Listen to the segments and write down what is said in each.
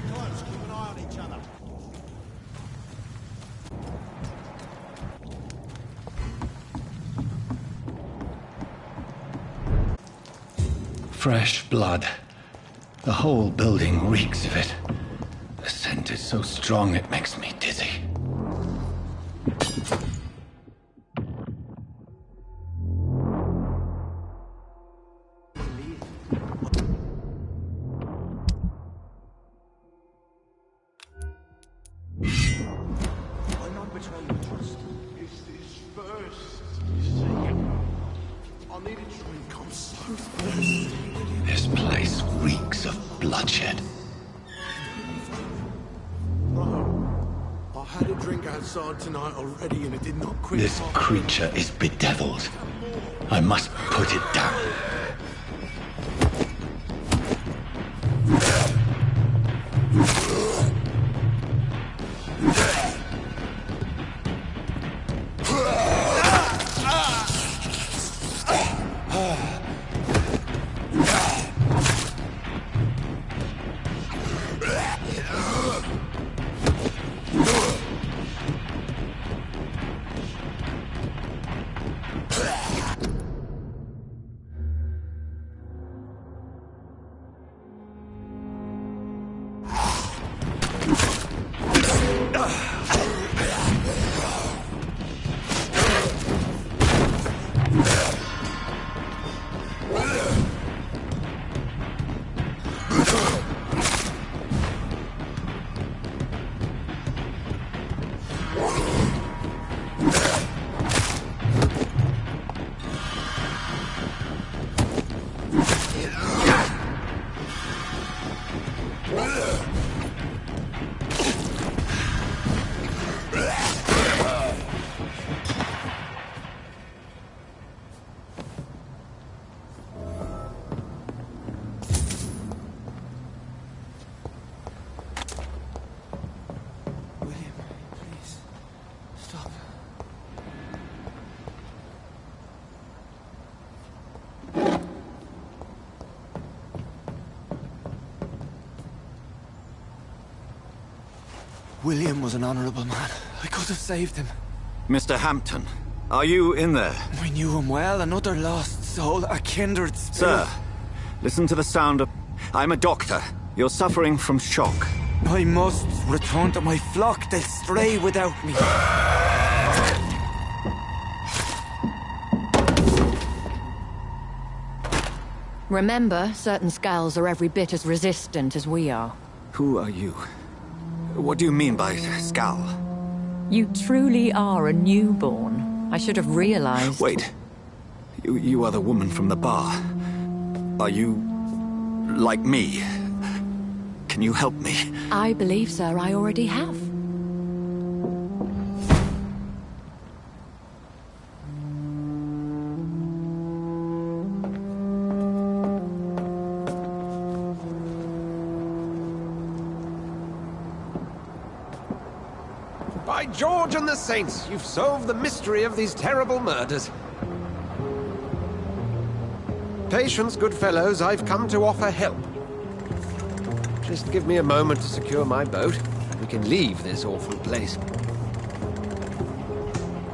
close. Keep an eye on each other. Fresh blood. The whole building reeks of it. The scent is so strong it makes me dizzy. This place reeks of bloodshed. I had a drink outside tonight already and it did not quit. This creature is bedeviled. I must put it down. William was an honorable man. I could have saved him. Mr. Hampton, are you in there? We knew him well, another lost soul, a kindred spirit. Sir, listen to the sound of... I'm a doctor. You're suffering from shock. I must return to my flock. They'll stray without me. Remember, certain skulls are every bit as resistant as we are. Who are you? What do you mean by scowl? You truly are a newborn. I should have realized. Wait. You are the woman from the bar. Are you... like me? Can you help me? I believe, sir, I already have. By George and the Saints, you've solved the mystery of these terrible murders. Patience, good fellows, I've come to offer help. Just give me a moment to secure my boat. We can leave this awful place.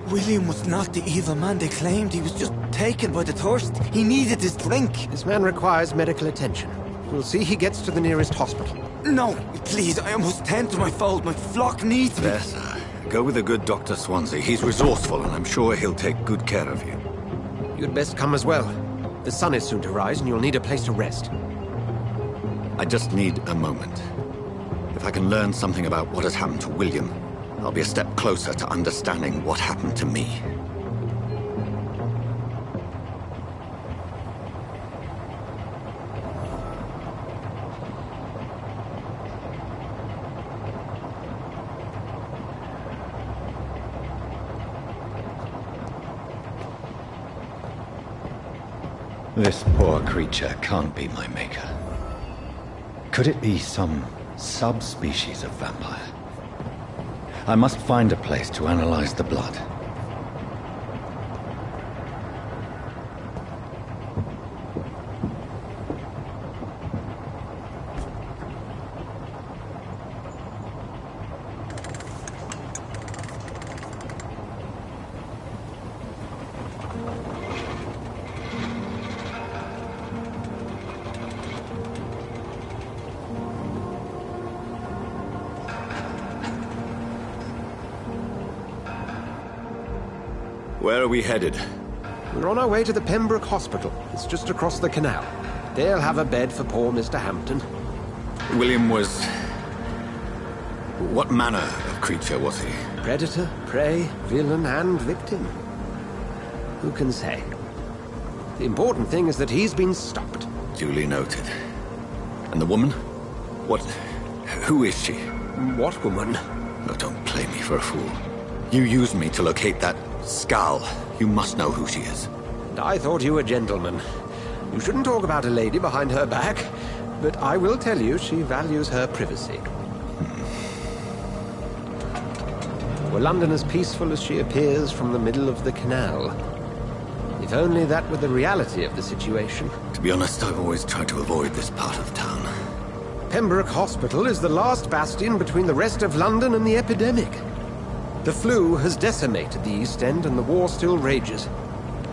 William was not the evil man they claimed. He was just taken by the thirst. He needed his drink. This man requires medical attention. We'll see he gets to the nearest hospital. No, please, I must tend to my fold. My flock needs me. There, sir. Go with the good Dr. Swansea. He's resourceful, and I'm sure he'll take good care of you. You'd best come as well. The sun is soon to rise, and you'll need a place to rest. I just need a moment. If I can learn something about what has happened to William, I'll be a step closer to understanding what happened to me. This poor creature can't be my maker. Could it be some subspecies of vampire? I must find a place to analyze the blood. Where are we headed? We're on our way to the Pembroke Hospital. It's just across the canal. They'll have a bed for poor Mr. Hampton. William was... What manner of creature was he? Predator, prey, villain, and victim. Who can say? The important thing is that he's been stopped. Duly noted. And the woman? What... Who is she? What woman? Oh, don't play me for a fool. You used me to locate that skull. You must know who she is. And I thought you a gentleman. You shouldn't talk about a lady behind her back, but I will tell you she values her privacy. Were London as peaceful as she appears from the middle of the canal? If only that were the reality of the situation. To be honest, I've always tried to avoid this part of town. Pembroke Hospital is the last bastion between the rest of London and the epidemic. The flu has decimated the East End and the war still rages.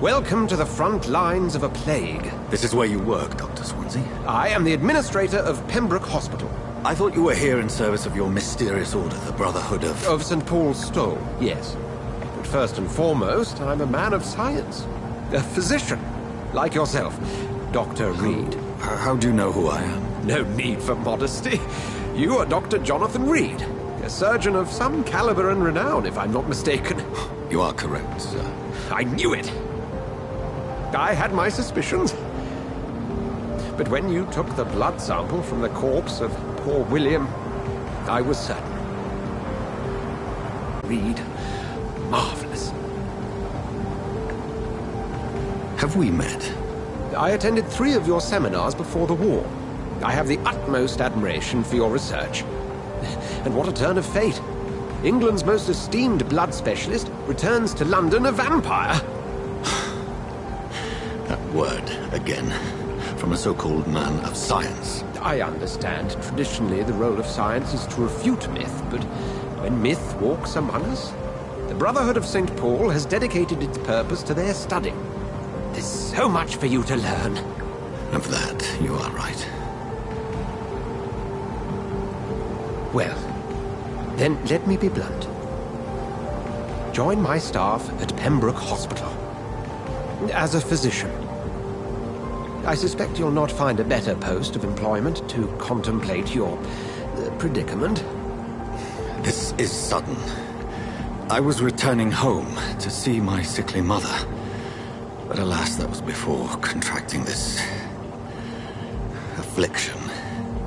Welcome to the front lines of a plague. This is where you work, Dr. Swansea? I am the administrator of Pembroke Hospital. I thought you were here in service of your mysterious order, the Brotherhood of... Of St. Paul's Stole, yes. But first and foremost, I'm a man of science. A physician, like yourself, Dr. Reed. How do you know who I am? No need for modesty. You are Dr. Jonathan Reed, a surgeon of some caliber and renown, if I'm not mistaken. You are correct, sir. I knew it. I had my suspicions. But when you took the blood sample from the corpse of poor William, I was certain. Reed, marvelous. Have we met? I attended 3 of your seminars before the war. I have the utmost admiration for your research. And what a turn of fate. England's most esteemed blood specialist returns to London a vampire. That word, again, from a so-called man of science. I understand. Traditionally, the role of science is to refute myth, but when myth walks among us, the Brotherhood of St. Paul has dedicated its purpose to their study. There's so much for you to learn. Of that, you are right. Well, then let me be blunt. Join my staff at Pembroke Hospital. As a physician. I suspect you'll not find a better post of employment to contemplate your predicament. This is sudden. I was returning home to see my sickly mother. But alas, that was before contracting this... affliction.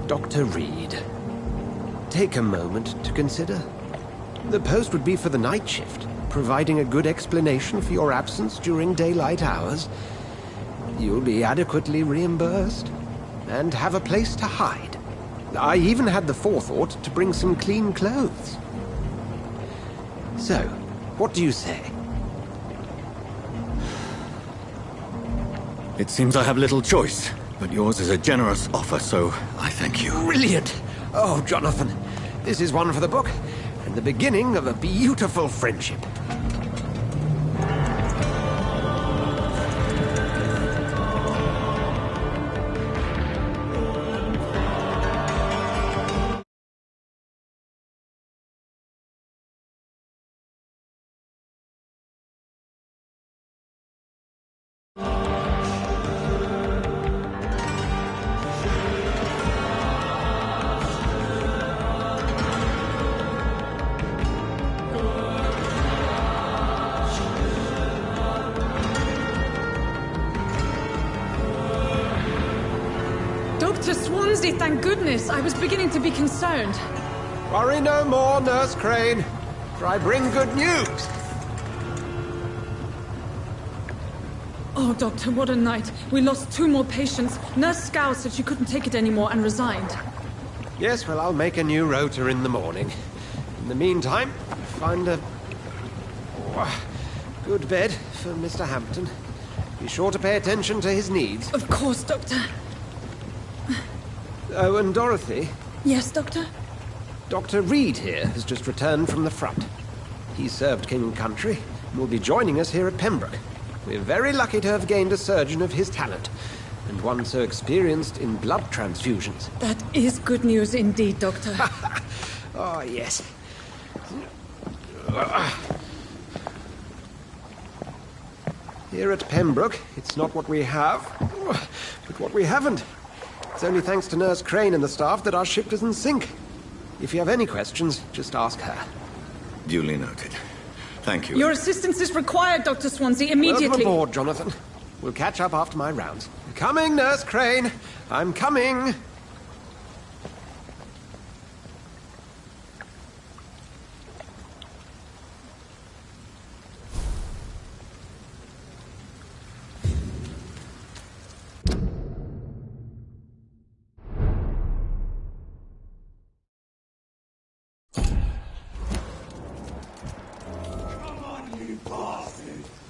Dr. Reed, take a moment to consider. The post would be for the night shift, providing a good explanation for your absence during daylight hours. You'll be adequately reimbursed, and have a place to hide. I even had the forethought to bring some clean clothes. So, what do you say? It seems I have little choice, but yours is a generous offer, so I thank you. Brilliant! Oh, Jonathan, this is one for the book, and the beginning of a beautiful friendship. Dr. Swansea, thank goodness. I was beginning to be concerned. Worry no more, Nurse Crane, for I bring good news. Oh, Doctor, what a night. We lost 2 more patients. Nurse Scow said she couldn't take it anymore and resigned. Yes, well, I'll make a new rota in the morning. In the meantime, find a good bed for Mr. Hampton. Be sure to pay attention to his needs. Of course, Doctor. Oh, and Dorothy, Yes, Doctor? Dr. Reed here has just returned from the front. He served King and Country and will be joining us here at Pembroke. We're very lucky to have gained a surgeon of his talent, and one so experienced in blood transfusions. That is good news indeed, Doctor. Oh, yes. Here at Pembroke, it's not what we have, but what we haven't. It's only thanks to Nurse Crane and the staff that our ship doesn't sink. If you have any questions, just ask her. Duly noted. Thank you. Your assistance is required, Dr. Swansea, immediately. Welcome aboard, Jonathan. We'll catch up after my rounds. Coming, Nurse Crane. I'm coming.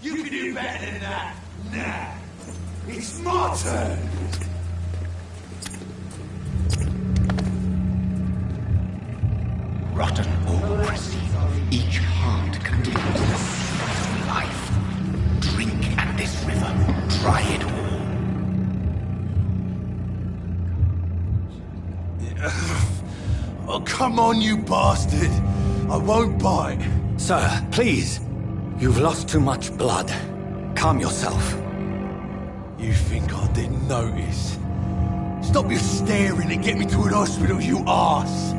You can do better than that. Nah. It's my turn. Rotten bureaucracy. Each heart contains the secret of life. Drink at this river. Try it all. Oh, come on, you bastard. I won't bite. Sir, please. You've lost too much blood. Calm yourself. You think I didn't notice? Stop your staring and get me to an hospital, you arse!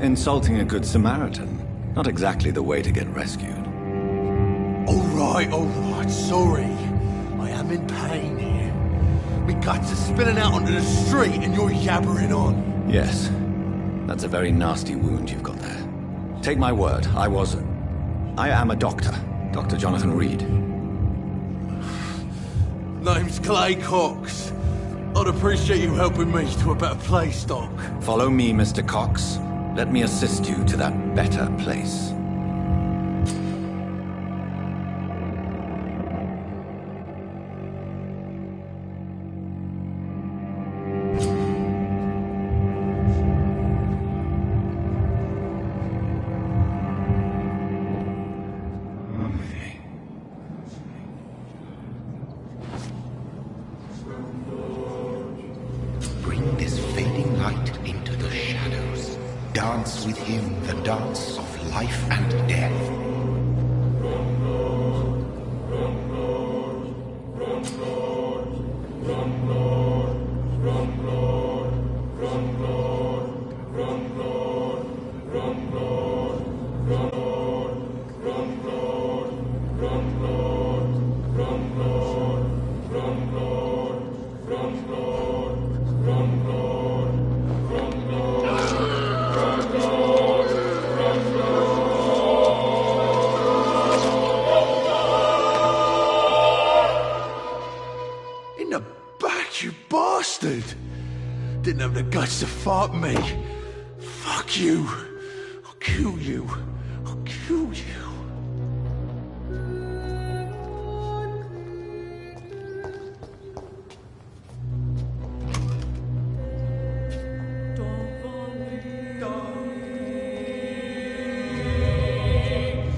Insulting a good Samaritan. Not exactly the way to get rescued. Alright, sorry. I am in pain here. My guts are spilling out onto the street and you're yabbering on. Yes. That's a very nasty wound you've got there. Take my word, I am a doctor. Dr. Jonathan Reed. Name's Clay Cox. I'd appreciate you helping me to a better place, Doc. Follow me, Mr. Cox. Let me assist you to that better place. Bring this fading light into the shadows. Dance with him the dance of life and death. In the back, you bastard! Didn't have the guts to fight me. Fuck you. I'll kill you. I'll kill you.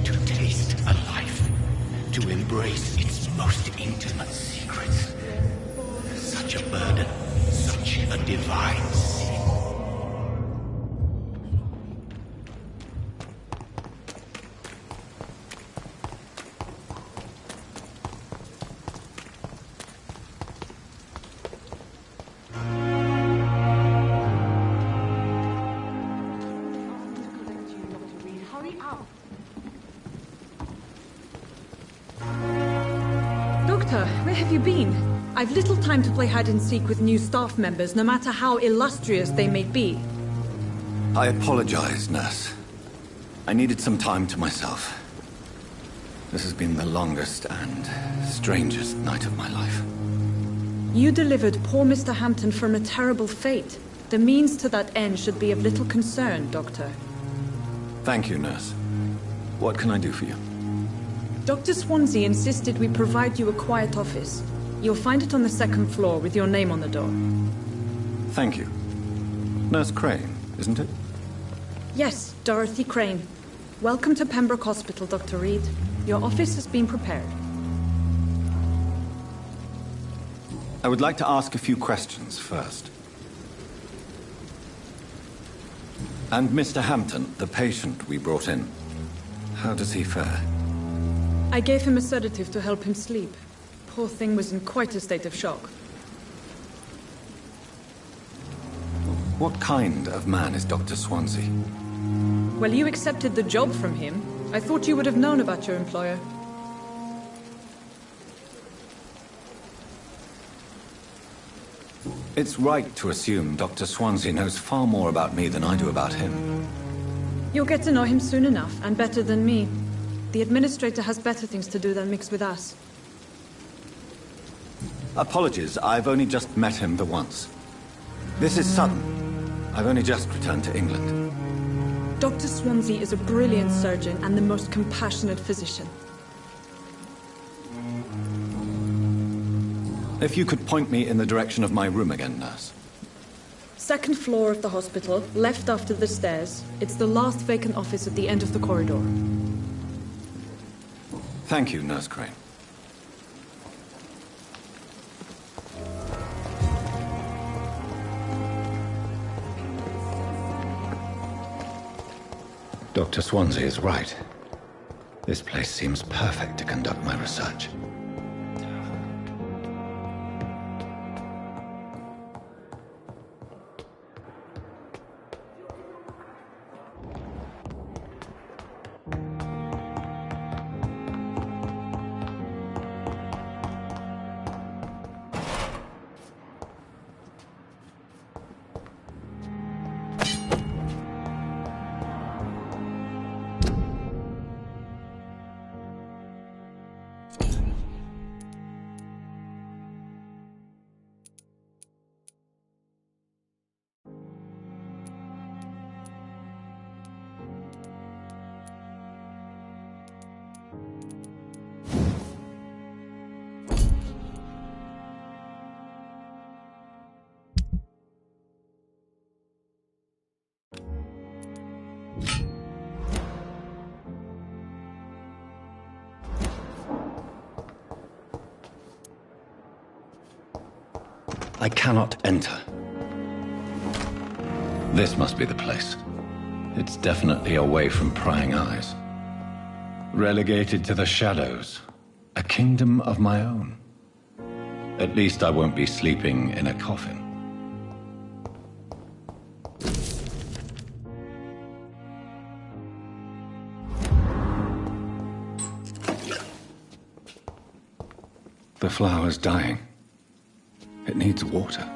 To taste a life, to embrace its most intimate secrets. Such a burden, such a divine sin. Doctor, where have you been? I've little time to play hide and seek with new staff members, no matter how illustrious they may be. I apologize, nurse. I needed some time to myself. This has been the longest and strangest night of my life. You delivered poor Mr. Hampton from a terrible fate. The means to that end should be of little concern, Doctor. Thank you, nurse. What can I do for you? Dr. Swansea insisted we provide you a quiet office. You'll find it on the second floor with your name on the door. Thank you. Nurse Crane, isn't it? Yes, Dorothy Crane. Welcome to Pembroke Hospital, Dr. Reed. Your office has been prepared. I would like to ask a few questions first. And Mr. Hampton, the patient we brought in. How does he fare? I gave him a sedative to help him sleep. Poor thing was in quite a state of shock. What kind of man is Dr. Swansea? Well, you accepted the job from him. I thought you would have known about your employer. It's right to assume Dr. Swansea knows far more about me than I do about him. You'll get to know him soon enough, and better than me. The administrator has better things to do than mix with us. Apologies, I've only just met him the once. This is Sutton. I've only just returned to England. Dr. Swansea is a brilliant surgeon and the most compassionate physician. If you could point me in the direction of my room again, nurse. Second floor of the hospital, left after the stairs. It's the last vacant office at the end of the corridor. Thank you, Nurse Crane. Dr. Swansea is right. This place seems perfect to conduct my research. I cannot enter. This must be the place. It's definitely away from prying eyes. Relegated to the shadows. A kingdom of my own. At least I won't be sleeping in a coffin. The flower's dying. It needs water.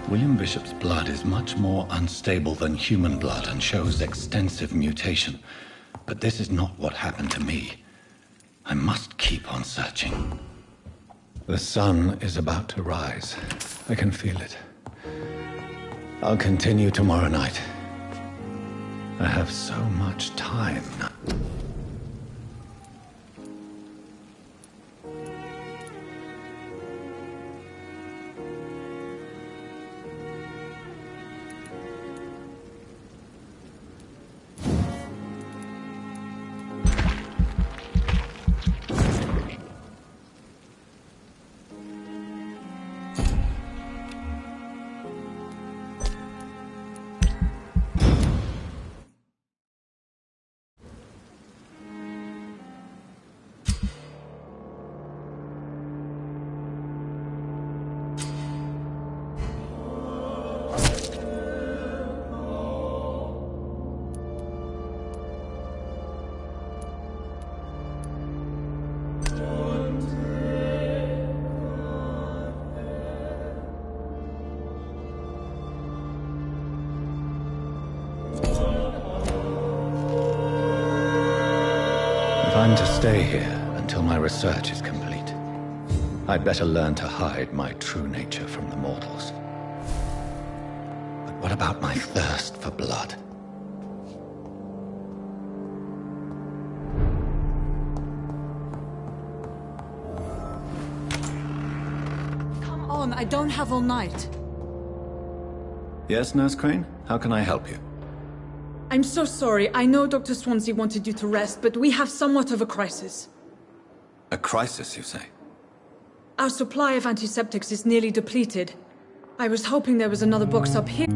William Bishop's blood is much more unstable than human blood and shows extensive mutation. But this is not what happened to me. I must keep on searching. The sun is about to rise. I can feel it. I'll continue tomorrow night. I have so much time now. If I'm to stay here until my research is complete. I'd better learn to hide my true nature from the mortals. But what about my thirst for blood? Come on, I don't have all night. Yes, Nurse Crane? How can I help you? I'm so sorry. I know Dr. Swansea wanted you to rest, but we have somewhat of a crisis. A crisis, you say? Our supply of antiseptics is nearly depleted. I was hoping there was another box up here.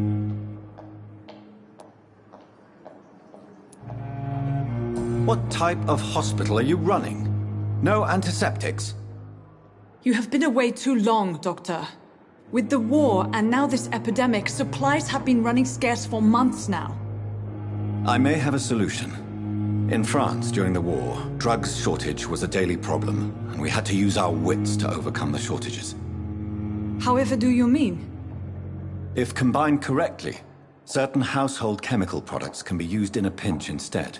What type of hospital are you running? No antiseptics? You have been away too long, Doctor. With the war and now this epidemic, supplies have been running scarce for months now. I may have a solution. In France, during the war, drugs shortage was a daily problem, and we had to use our wits to overcome the shortages. However do you mean? If combined correctly, certain household chemical products can be used in a pinch instead.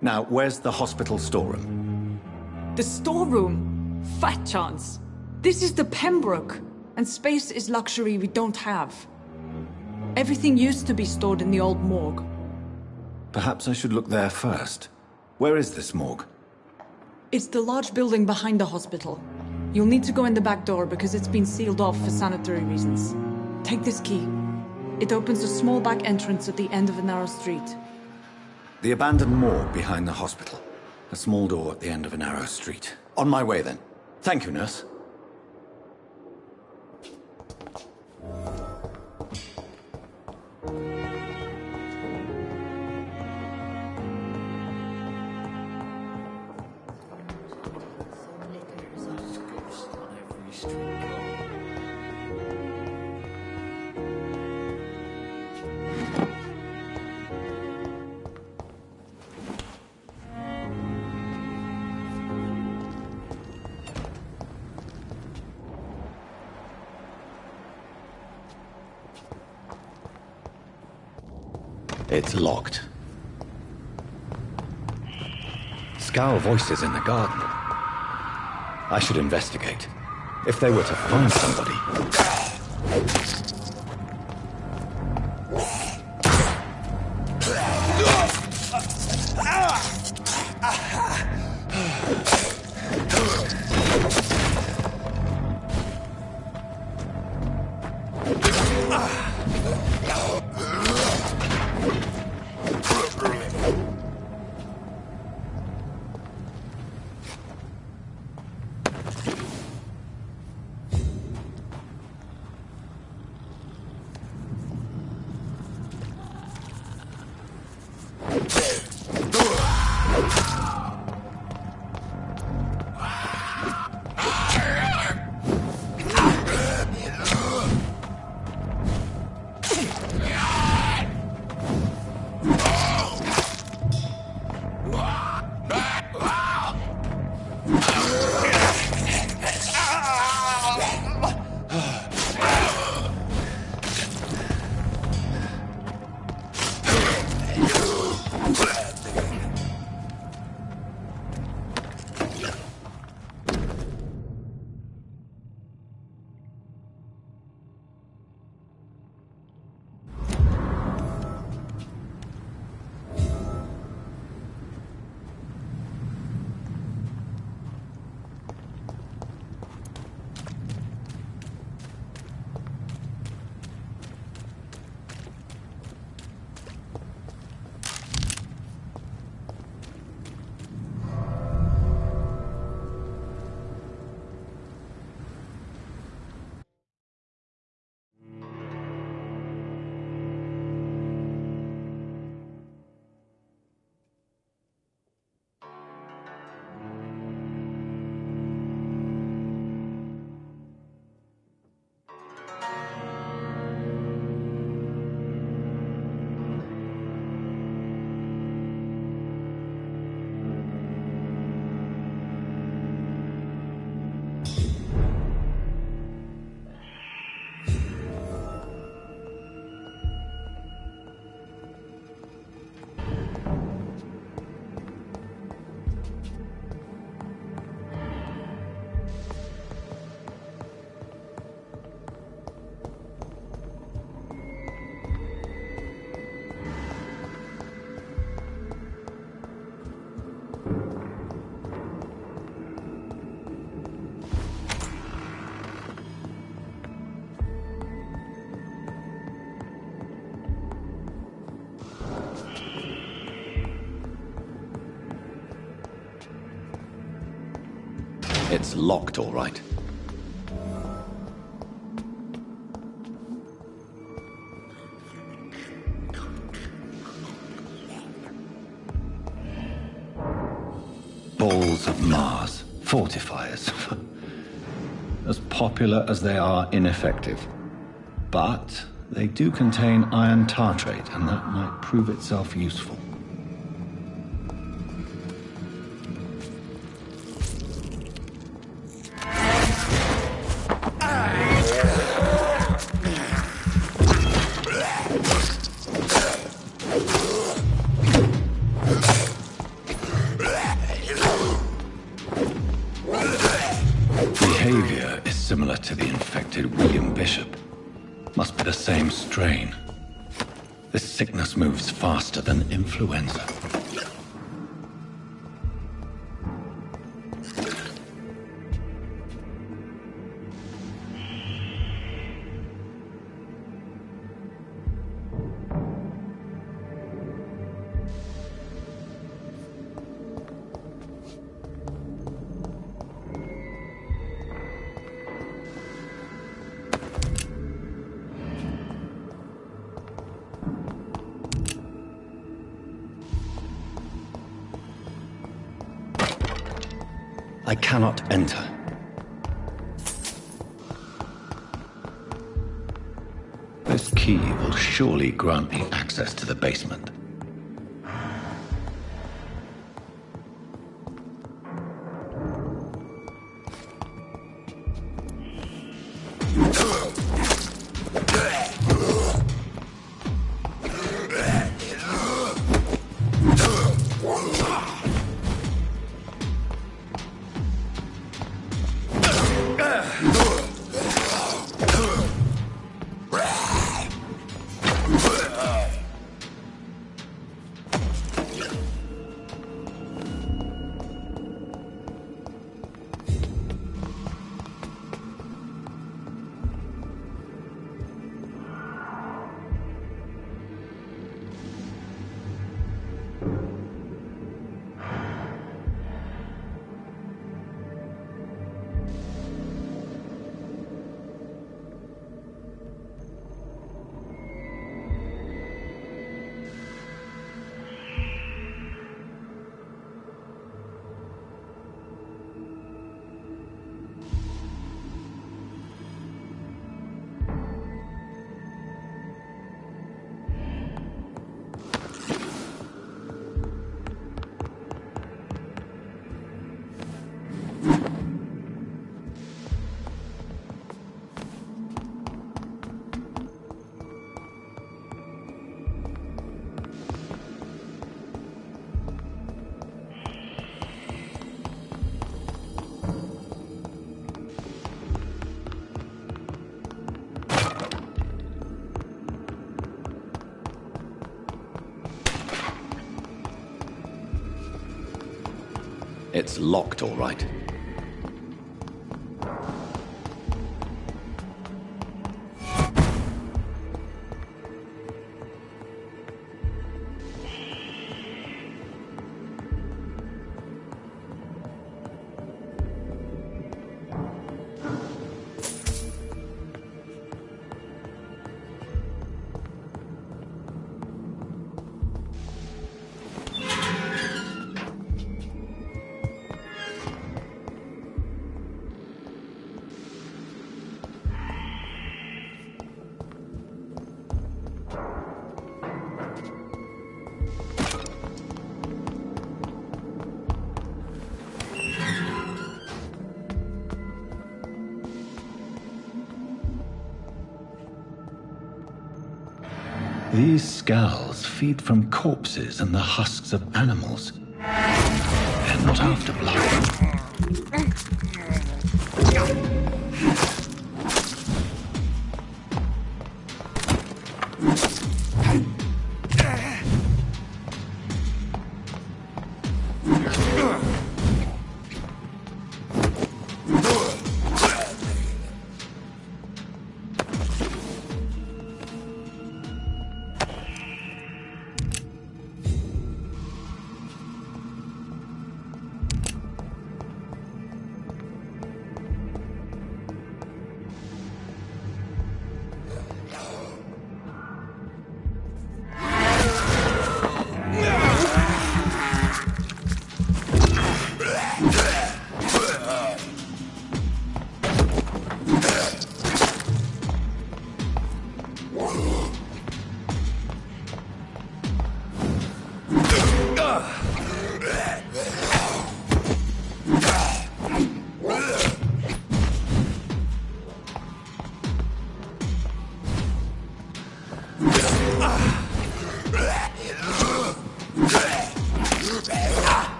Now, where's the hospital storeroom? The storeroom? Fat chance. This is the Pembroke, and space is luxury we don't have. Everything used to be stored in the old morgue. Perhaps I should look there first. Where is this morgue? It's the large building behind the hospital. You'll need to go in the back door because it's been sealed off for sanitary reasons. Take this key. It opens a small back entrance at the end of a narrow street. The abandoned morgue behind the hospital. A small door at the end of a narrow street. On my way then. Thank you, nurse. It's locked. Scowl voices in the garden. I should investigate. If they were to find somebody... It's locked, all right. Balls of Mars. Fortifiers. As popular as they are ineffective. But they do contain iron tartrate, and that might prove itself useful. Behavior is similar to the infected William Bishop. Must be the same strain. This sickness moves faster than influenza. I cannot enter. This key will surely grant me access to the basement. It's locked, all right. These scowls feed from corpses and the husks of animals. They're not after blood.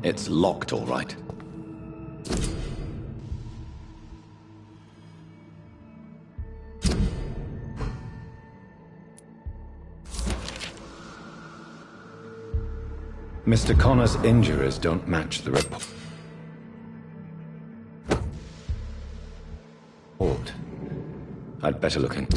It's locked, all right. Mr. Connor's injuries don't match the report. I'd better look in.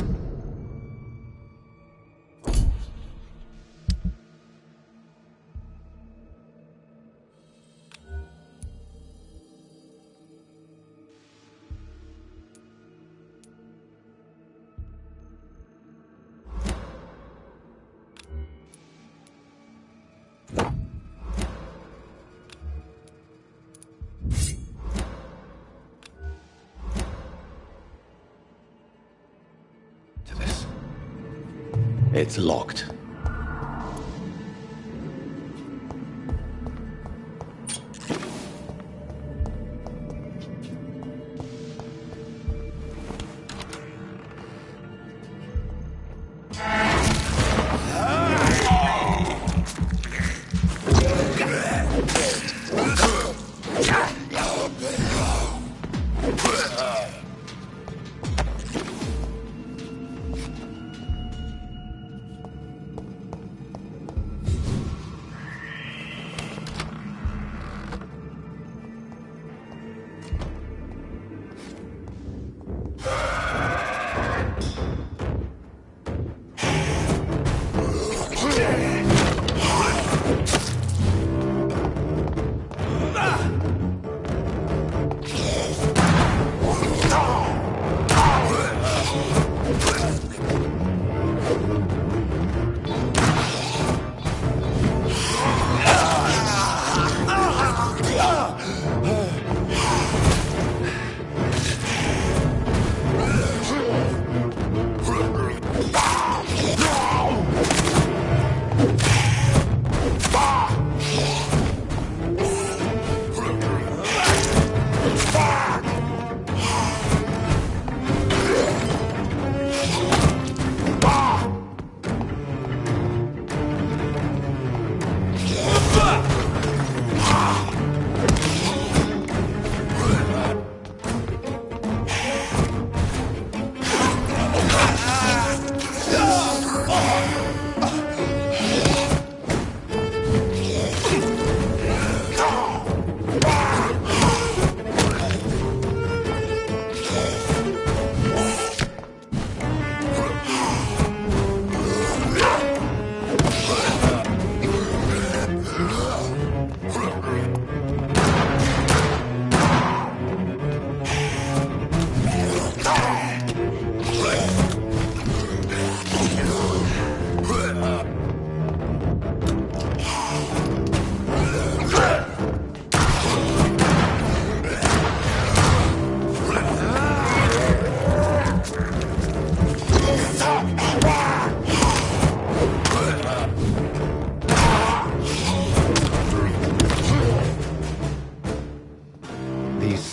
It's locked.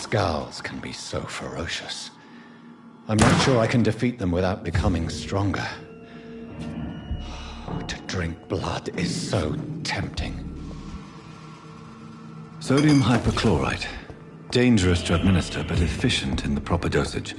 Scowls can be so ferocious. I'm not sure I can defeat them without becoming stronger. To drink blood is so tempting. Sodium hypochlorite. Dangerous to administer, but efficient in the proper dosage.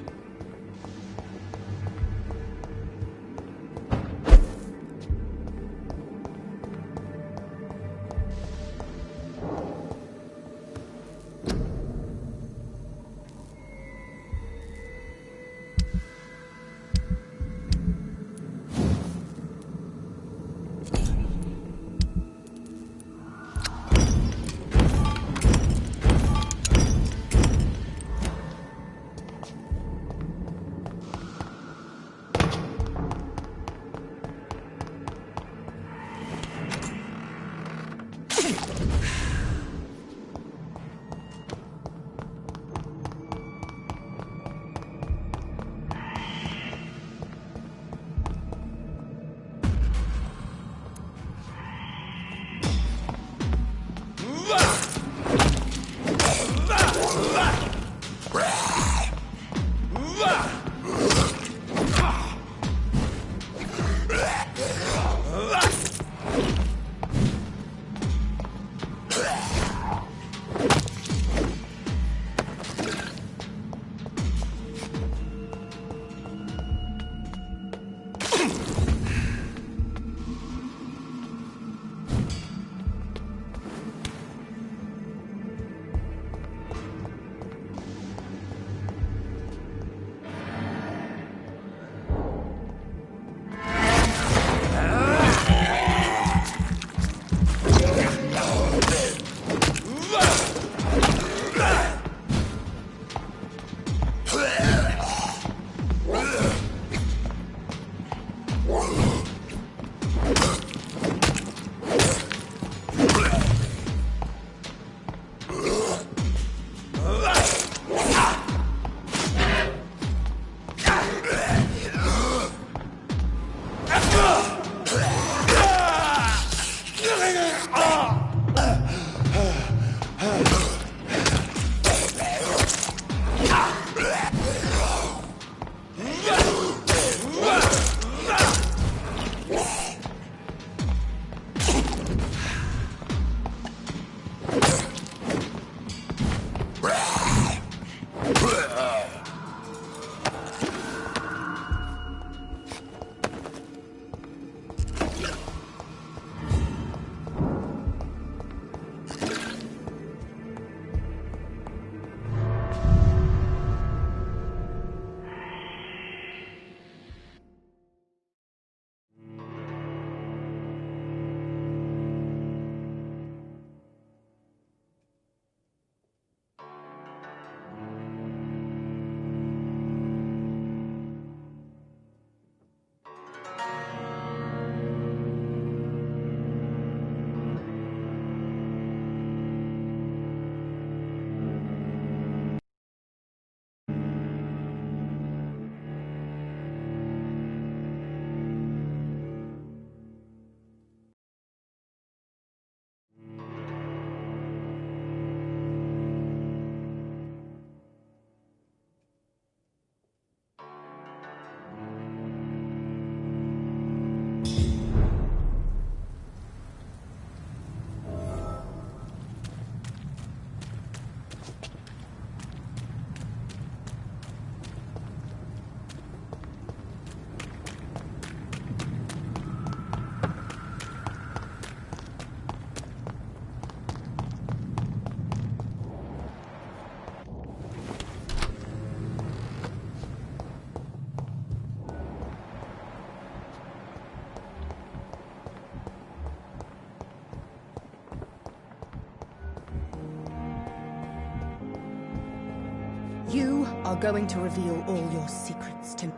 are going to reveal all your secrets to me.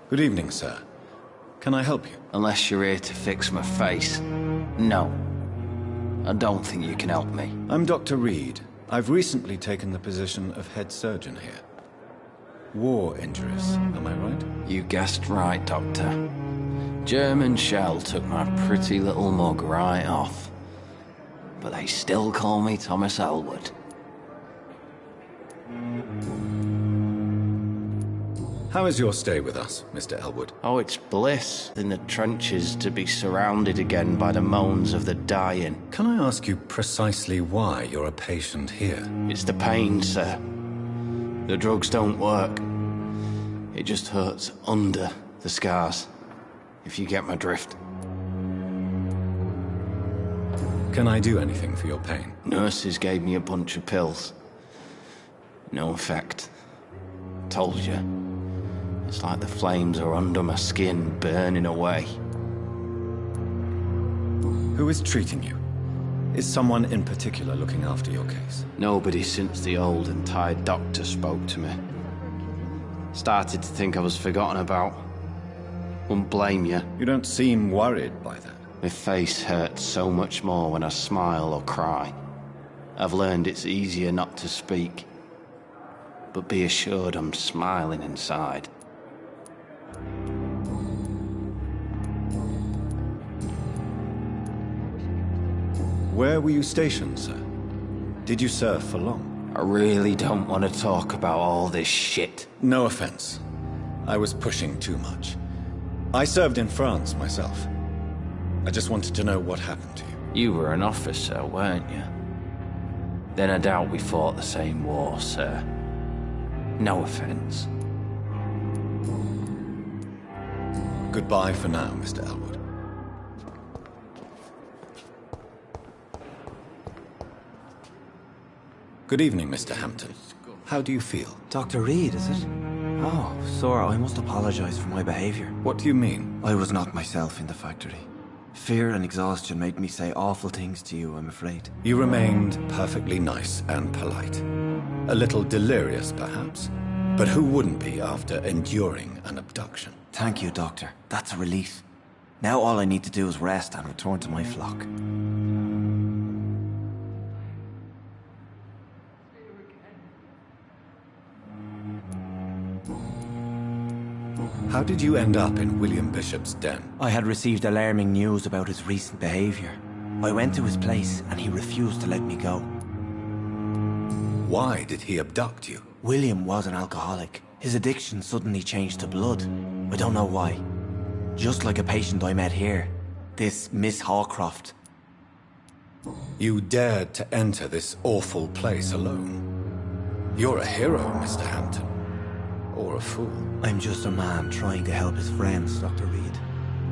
Good evening, sir. Can I help you? Unless you're here to fix my face. No. I don't think you can help me. I'm Dr. Reed. I've recently taken the position of head surgeon here. War injuries, am I right? You guessed right, Doctor. German shell took my pretty little mug right off. But they still call me Thomas Elwood. How is your stay with us, Mr. Elwood? Oh, it's bliss in the trenches to be surrounded again by the moans of the dying. Can I ask you precisely why you're a patient here? It's the pain, sir. The drugs don't work. It just hurts under the scars, if you get my drift. Can I do anything for your pain? Nurses gave me a bunch of pills. No effect. Told you. It's like the flames are under my skin, burning away. Who is treating you? Is someone in particular looking after your case? Nobody since the old and tired doctor spoke to me. Started to think I was forgotten about. Wouldn't blame you. You don't seem worried by that. My face hurts so much more when I smile or cry. I've learned it's easier not to speak. But be assured I'm smiling inside. Where were you stationed, sir? Did you serve for long? I really don't want to talk about all this shit. No offense. I was pushing too much. I served in France myself. I just wanted to know what happened to you. You were an officer, weren't you? Then I doubt we fought the same war, sir. No offense. Goodbye for now, Mr. Elwood. Good evening, Mr. Hampton. How do you feel? Dr. Reed, is it? Oh, sir, I must apologize for my behavior. What do you mean? I was not myself in the factory. Fear and exhaustion made me say awful things to you, I'm afraid. You remained perfectly nice and polite. A little delirious, perhaps. But who wouldn't be after enduring an abduction? Thank you, Doctor. That's a relief. Now all I need to do is rest and return to my flock. How did you end up in William Bishop's den? I had received alarming news about his recent behavior. I went to his place and he refused to let me go. Why did he abduct you? William was an alcoholic. His addiction suddenly changed to blood. I don't know why. Just like a patient I met here. This Miss Hawcroft. You dared to enter this awful place alone. You're a hero, Mr. Hampton. Or a fool. I'm just a man trying to help his friends, Dr. Reed.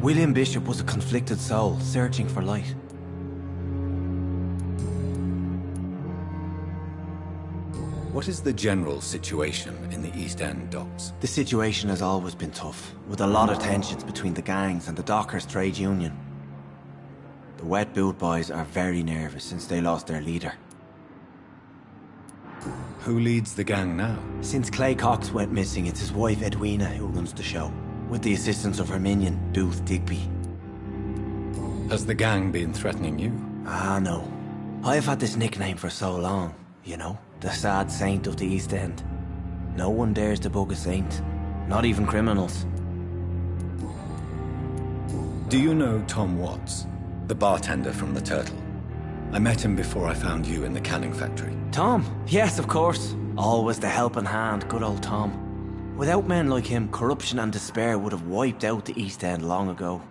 William Bishop was a conflicted soul, searching for light. What is the general situation in the East End docks? The situation has always been tough, with a lot of tensions between the gangs and the dockers' trade union. The wet boot boys are very nervous since they lost their leader. Who leads the gang now? Since Clay Cox went missing, it's his wife Edwina who runs the show, with the assistance of her minion, Booth Digby. Has the gang been threatening you? Ah, no. I've had this nickname for so long, you know, the sad saint of the East End. No one dares to bug a saint, not even criminals. Do you know Tom Watts, the bartender from the Turtle? I met him before I found you in the canning factory. Tom? Yes, of course. Always the helping hand, good old Tom. Without men like him, corruption and despair would have wiped out the East End long ago.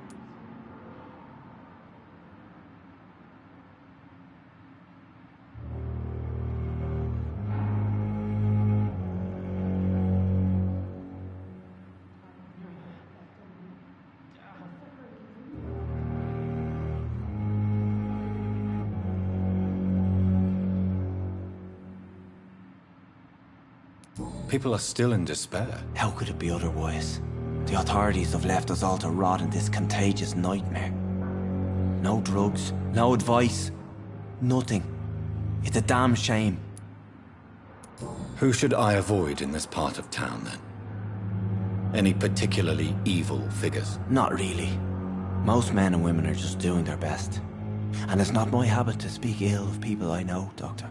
People are still in despair. How could it be otherwise? The authorities have left us all to rot in this contagious nightmare. No drugs, no advice, nothing. It's a damn shame. Who should I avoid in this part of town, then? Any particularly evil figures? Not really. Most men and women are just doing their best. And it's not my habit to speak ill of people I know, Doctor.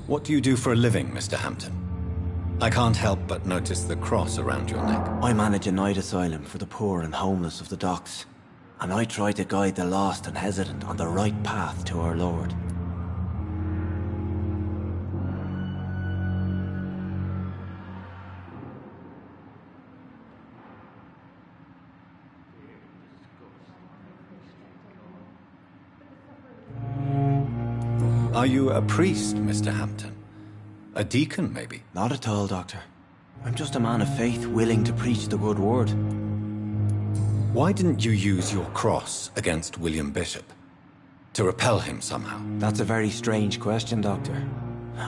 What do you do for a living, Mr. Hampton? I can't help but notice the cross around your neck. I manage a night asylum for the poor and homeless of the docks. And I try to guide the lost and hesitant on the right path to our Lord. Are you a priest, Mr. Hampton? A deacon, maybe? Not at all, Doctor. I'm just a man of faith willing to preach the good word. Why didn't you use your cross against William Bishop? To repel him somehow? That's a very strange question, Doctor.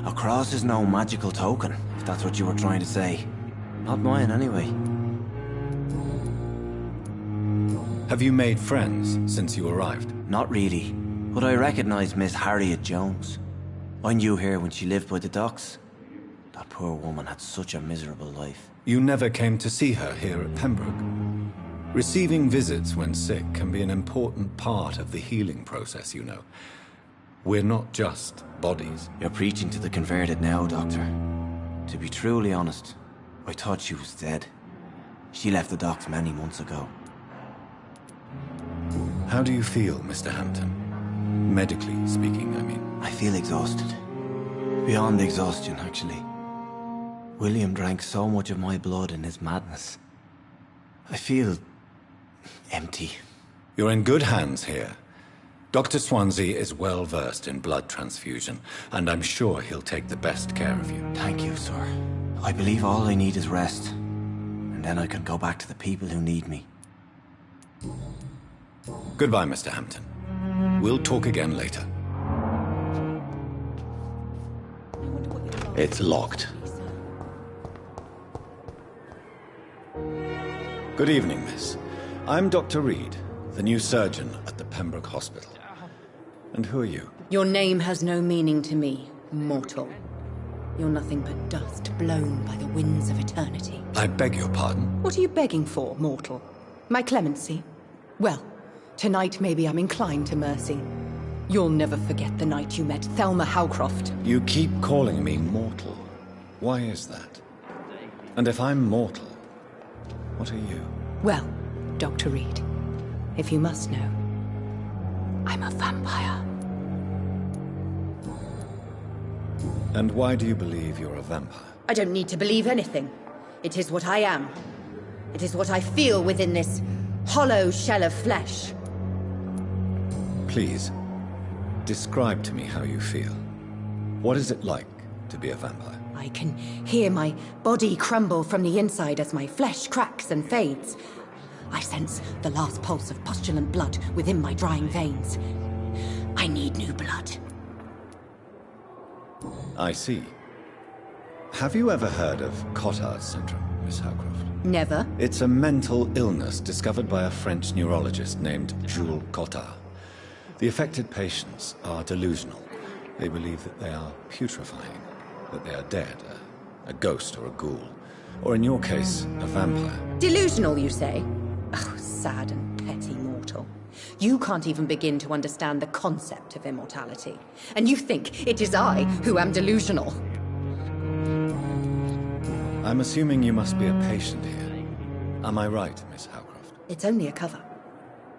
A cross is no magical token, if that's what you were trying to say. Not mine, anyway. Have you made friends since you arrived? Not really. But I recognize Miss Harriet Jones. I knew her when she lived by the docks. That poor woman had such a miserable life. You never came to see her here at Pembroke? Receiving visits when sick can be an important part of the healing process, you know. We're not just bodies. You're preaching to the converted now, Doctor. To be truly honest, I thought she was dead. She left the docks many months ago. How do you feel, Mr. Hampton? Medically speaking, I mean. I feel exhausted. Beyond exhaustion, actually. William drank so much of my blood in his madness. I feel empty. You're in good hands here. Dr. Swansea is well versed in blood transfusion, and I'm sure he'll take the best care of you. Thank you, sir. I believe all I need is rest. And then I can go back to the people who need me. Goodbye, Mr. Hampton. We'll talk again later. It's locked. Good evening, miss. I'm Dr. Reed, the new surgeon at the Pembroke Hospital. And who are you? Your name has no meaning to me, mortal. You're nothing but dust blown by the winds of eternity. I beg your pardon? What are you begging for, mortal? My clemency? Well, tonight maybe I'm inclined to mercy. You'll never forget the night you met Thelma Howcroft. You keep calling me mortal. Why is that? And if I'm mortal, what are you? Well, Dr. Reed, if you must know, I'm a vampire. And why do you believe you're a vampire? I don't need to believe anything. It is what I am. It is what I feel within this hollow shell of flesh. Please, describe to me how you feel. What is it like to be a vampire? I can hear my body crumble from the inside as my flesh cracks and fades. I sense the last pulse of postulant blood within my drying veins. I need new blood. I see. Have you ever heard of Cotard's syndrome, Miss Howcroft? Never. It's a mental illness discovered by a French neurologist named Jules Cotard. The affected patients are delusional. They believe that they are putrefying, that they are dead, a ghost or a ghoul, or in your case, a vampire. Delusional, you say? Oh, sad and petty mortal. You can't even begin to understand the concept of immortality. And you think it is I who am delusional. I'm assuming you must be a patient here. Am I right, Miss Howcroft? It's only a cover.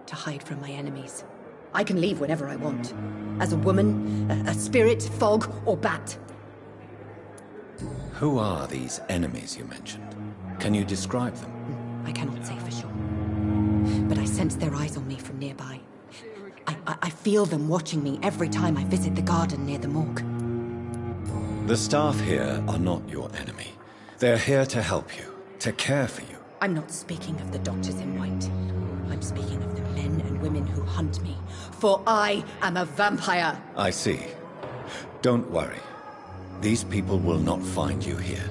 To hide from my enemies. I can leave whenever I want. As a woman, a spirit, fog, or bat. Who are these enemies you mentioned? Can you describe them? I cannot say for sure. But I sense their eyes on me from nearby. I feel them watching me every time I visit the garden near the morgue. The staff here are not your enemy. They're here to help you, to care for you. I'm not speaking of the doctors in white. I'm speaking of the men and women who hunt me. For I am a vampire. I see. Don't worry. These people will not find you here.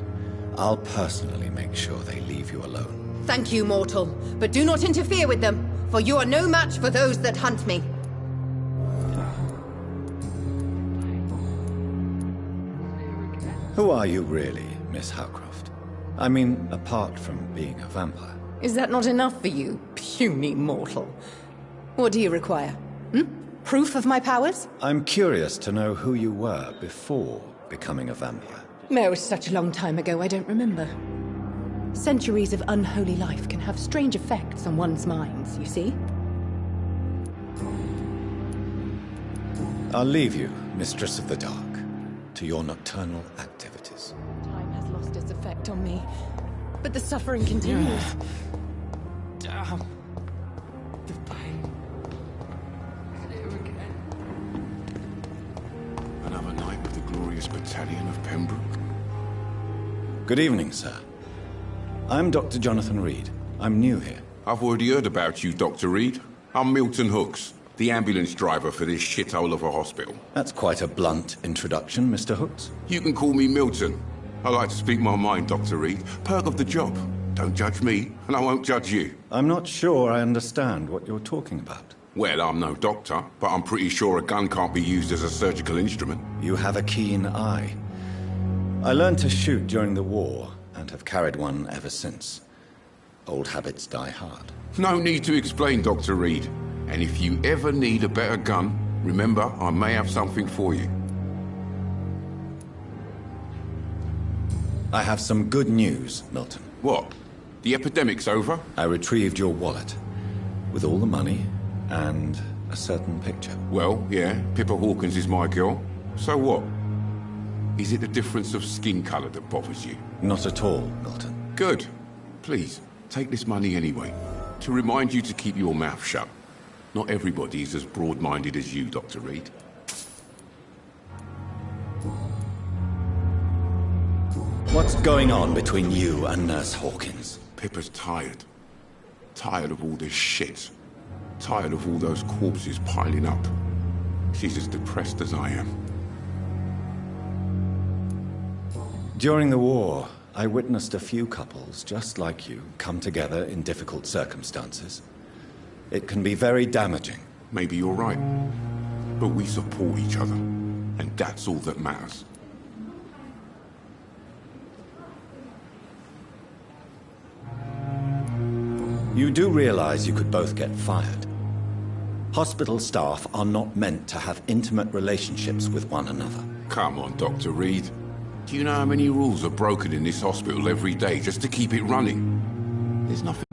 I'll personally make sure they leave you alone. Thank you, mortal. But do not interfere with them, for you are no match for those that hunt me. Who are you really, Miss Howcroft? I mean, apart from being a vampire. Is that not enough for you, puny mortal? What do you require? Proof of my powers? I'm curious to know who you were before becoming a vampire. No, it was such a long time ago, I don't remember. Centuries of unholy life can have strange effects on one's minds, you see? I'll leave you, Mistress of the Dark, to your nocturnal activities. Time has lost its effect on me, but the suffering continues. Damn. The pain. Here again. Another night with the glorious battalion of Pembroke. Good evening, sir. I'm Dr. Jonathan Reed. I'm new here. I've already heard about you, Dr. Reed. I'm Milton Hooks, the ambulance driver for this shithole of a hospital. That's quite a blunt introduction, Mr. Hooks. You can call me Milton. I like to speak my mind, Dr. Reed. Perk of the job. Don't judge me, and I won't judge you. I'm not sure I understand what you're talking about. Well, I'm no doctor, but I'm pretty sure a gun can't be used as a surgical instrument. You have a keen eye. I learned to shoot during the war, and have carried one ever since. Old habits die hard. No need to explain, Dr. Reed. And if you ever need a better gun, remember, I may have something for you. I have some good news, Milton. What? The epidemic's over? I retrieved your wallet, with all the money, and a certain picture. Well, yeah, Pippa Hawkins is my girl. So what? Is it the difference of skin colour that bothers you? Not at all, Milton. Good. Please, take this money anyway. To remind you to keep your mouth shut. Not everybody is as broad-minded as you, Dr. Reed. What's going on between you and Nurse Hawkins? Pippa's tired. Tired of all this shit. Tired of all those corpses piling up. She's as depressed as I am. During the war, I witnessed a few couples, just like you, come together in difficult circumstances. It can be very damaging. Maybe you're right. But we support each other. And that's all that matters. You do realize you could both get fired. Hospital staff are not meant to have intimate relationships with one another. Come on, Dr. Reed. Do you know how many rules are broken in this hospital every day just to keep it running? There's nothing...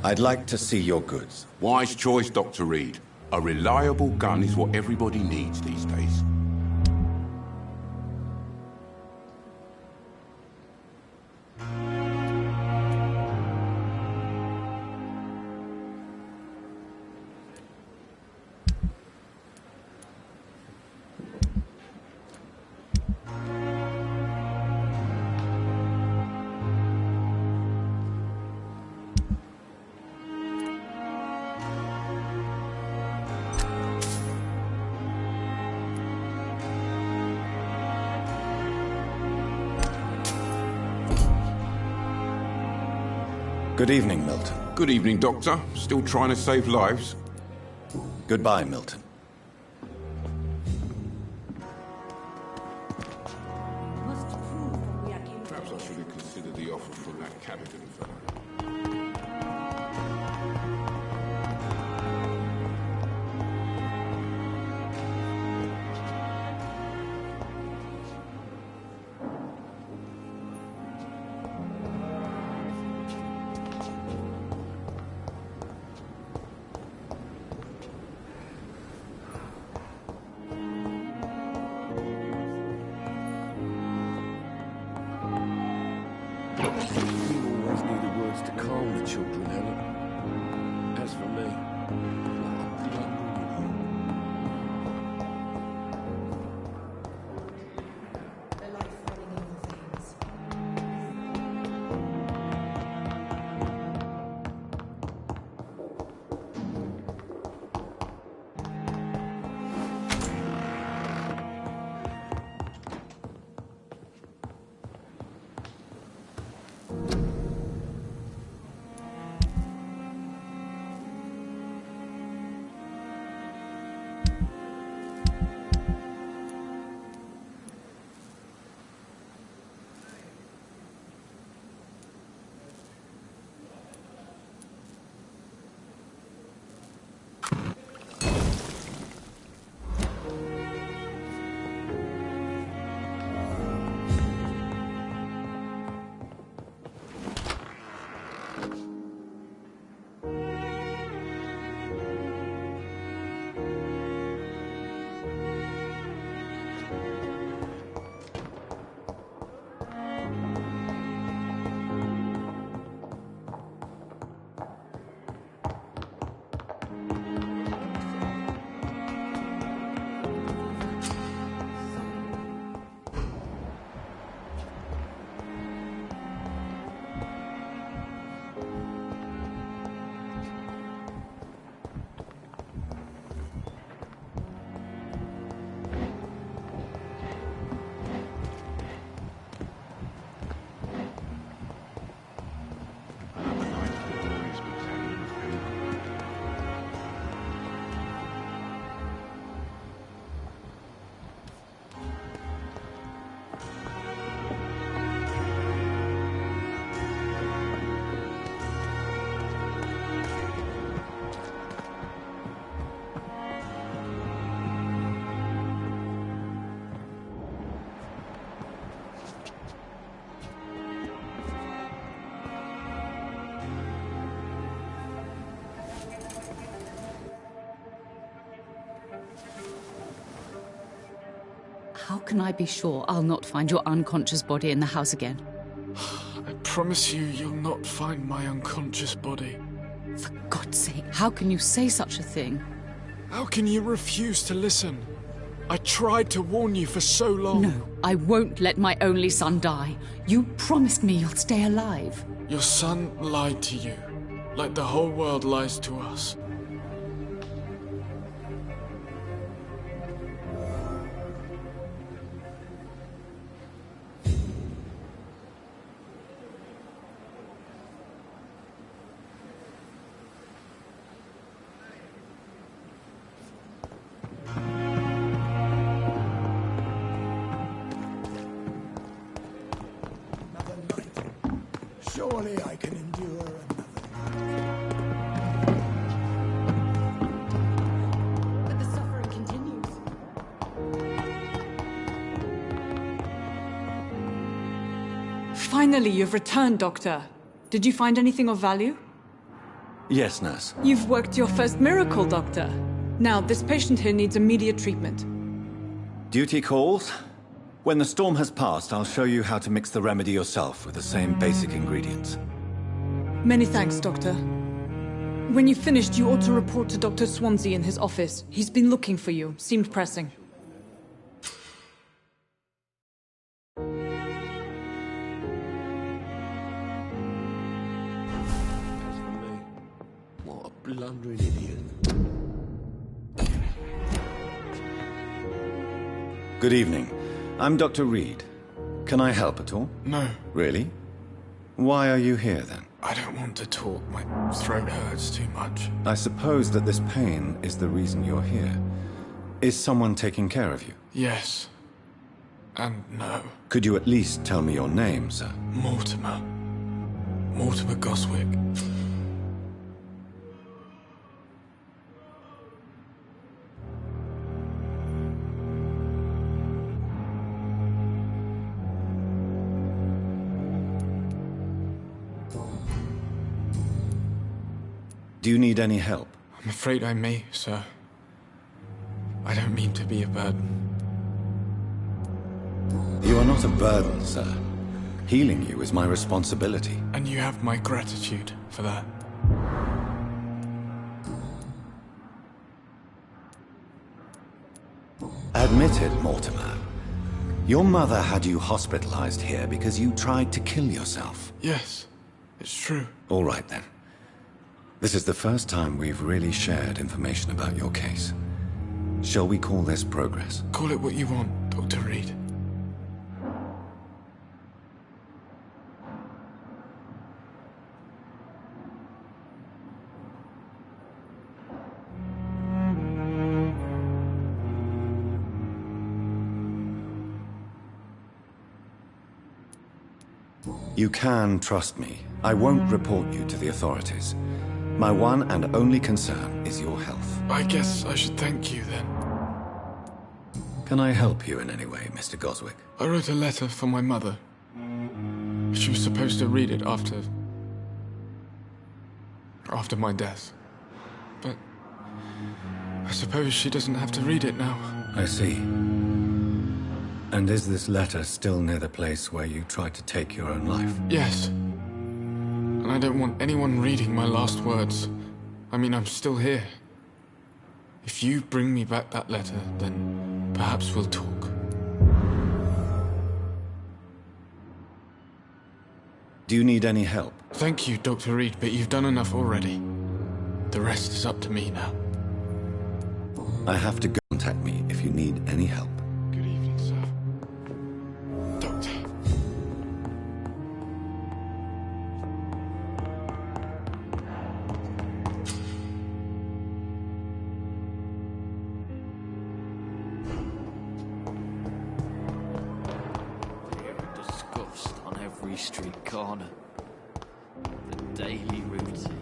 I'd like to see your goods. Wise choice, Dr. Reed. A reliable gun is what everybody needs these days. Good evening, Milton. Good evening, Doctor. Still trying to save lives? Goodbye, Milton. Perhaps I should have considered the offer from that Cabinet fellow. You always need the words to calm the children. How can I be sure I'll not find your unconscious body in the house again? I promise you, you'll not find my unconscious body. For God's sake, how can you say such a thing? How can you refuse to listen? I tried to warn you for so long. No, I won't let my only son die. You promised me you'll stay alive. Your son lied to you, like the whole world lies to us. Surely I can endure another. But the suffering continues. Finally, you've returned, Doctor. Did you find anything of value? Yes, nurse. You've worked your first miracle, Doctor. Now, this patient here needs immediate treatment. Duty calls. When the storm has passed, I'll show you how to mix the remedy yourself with the same basic ingredients. Many thanks, Doctor. When you've finished, you ought to report to Dr. Swansea in his office. He's been looking for you. Seemed pressing. What a blundering idiot. Good evening. I'm Dr. Reed. Can I help at all? No. Really? Why are you here, then? I don't want to talk. My throat hurts too much. I suppose that this pain is the reason you're here. Is someone taking care of you? Yes. And no. Could you at least tell me your name, sir? Mortimer. Mortimer Goswick. Do you need any help? I'm afraid I may, sir. I don't mean to be a burden. You are not a burden, sir. Healing you is my responsibility. And you have my gratitude for that. Admit it, Mortimer. Your mother had you hospitalized here because you tried to kill yourself. Yes, it's true. All right, then. This is the first time we've really shared information about your case. Shall we call this progress? Call it what you want, Dr. Reed. You can trust me. I won't report you to the authorities. My one and only concern is your health. I guess I should thank you, then. Can I help you in any way, Mr. Goswick? I wrote a letter for my mother. She was supposed to read it after my death. But I suppose she doesn't have to read it now. I see. And is this letter still near the place where you tried to take your own life? Yes. And I don't want anyone reading my last words. I mean, I'm still here. If you bring me back that letter, then perhaps we'll talk. Do you need any help? Thank you, Dr. Reed, but you've done enough already. The rest is up to me now. I have to contact me if you need any help. Good evening, sir. Doctor. Discussed on every street corner. The daily routine.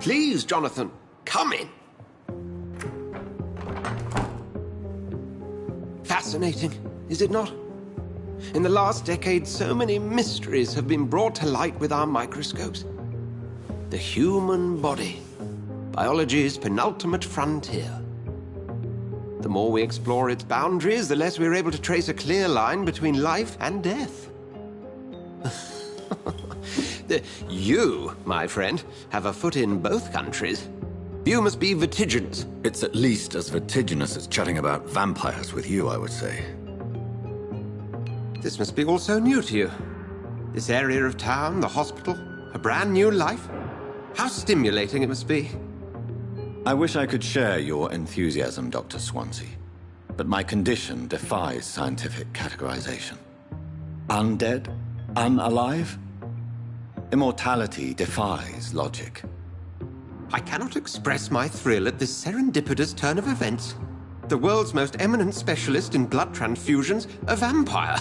Please, Jonathan, come in. Fascinating, is it not? In the last decade, so many mysteries have been brought to light with our microscopes. The human body, biology's penultimate frontier. The more we explore its boundaries, the less we're able to trace a clear line between life and death. You, my friend, have a foot in both countries. You must be vertiginous. It's at least as vertiginous as chatting about vampires with you, I would say. This must be all so new to you. This area of town, the hospital, a brand new life. How stimulating it must be. I wish I could share your enthusiasm, Dr. Swansea, but my condition defies scientific categorization. Undead? Unalive? Immortality defies logic. I cannot express my thrill at this serendipitous turn of events. The world's most eminent specialist in blood transfusions, a vampire.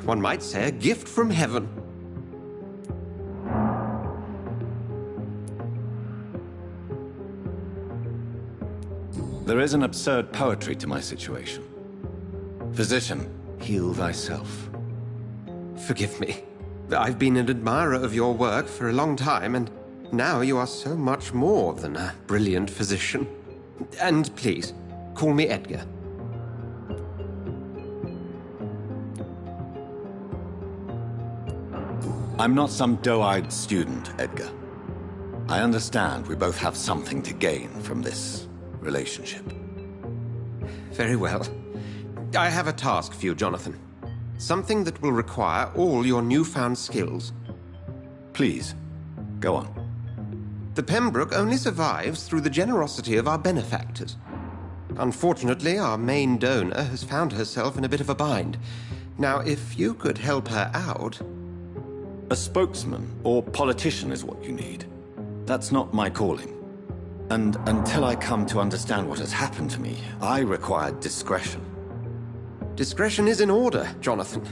One might say a gift from heaven. There is an absurd poetry to my situation. Physician, heal thyself. Forgive me. I've been an admirer of your work for a long time, and now you are so much more than a brilliant physician. And please, call me Edgar. I'm not some doe-eyed student, Edgar. I understand we both have something to gain from this relationship. Very well. I have a task for you, Jonathan. Something that will require all your newfound skills. Please, go on. The Pembroke only survives through the generosity of our benefactors. Unfortunately, our main donor has found herself in a bit of a bind. Now, if you could help her out... A spokesman or politician is what you need. That's not my calling. And until I come to understand what has happened to me, I require discretion. Discretion is in order, Jonathan.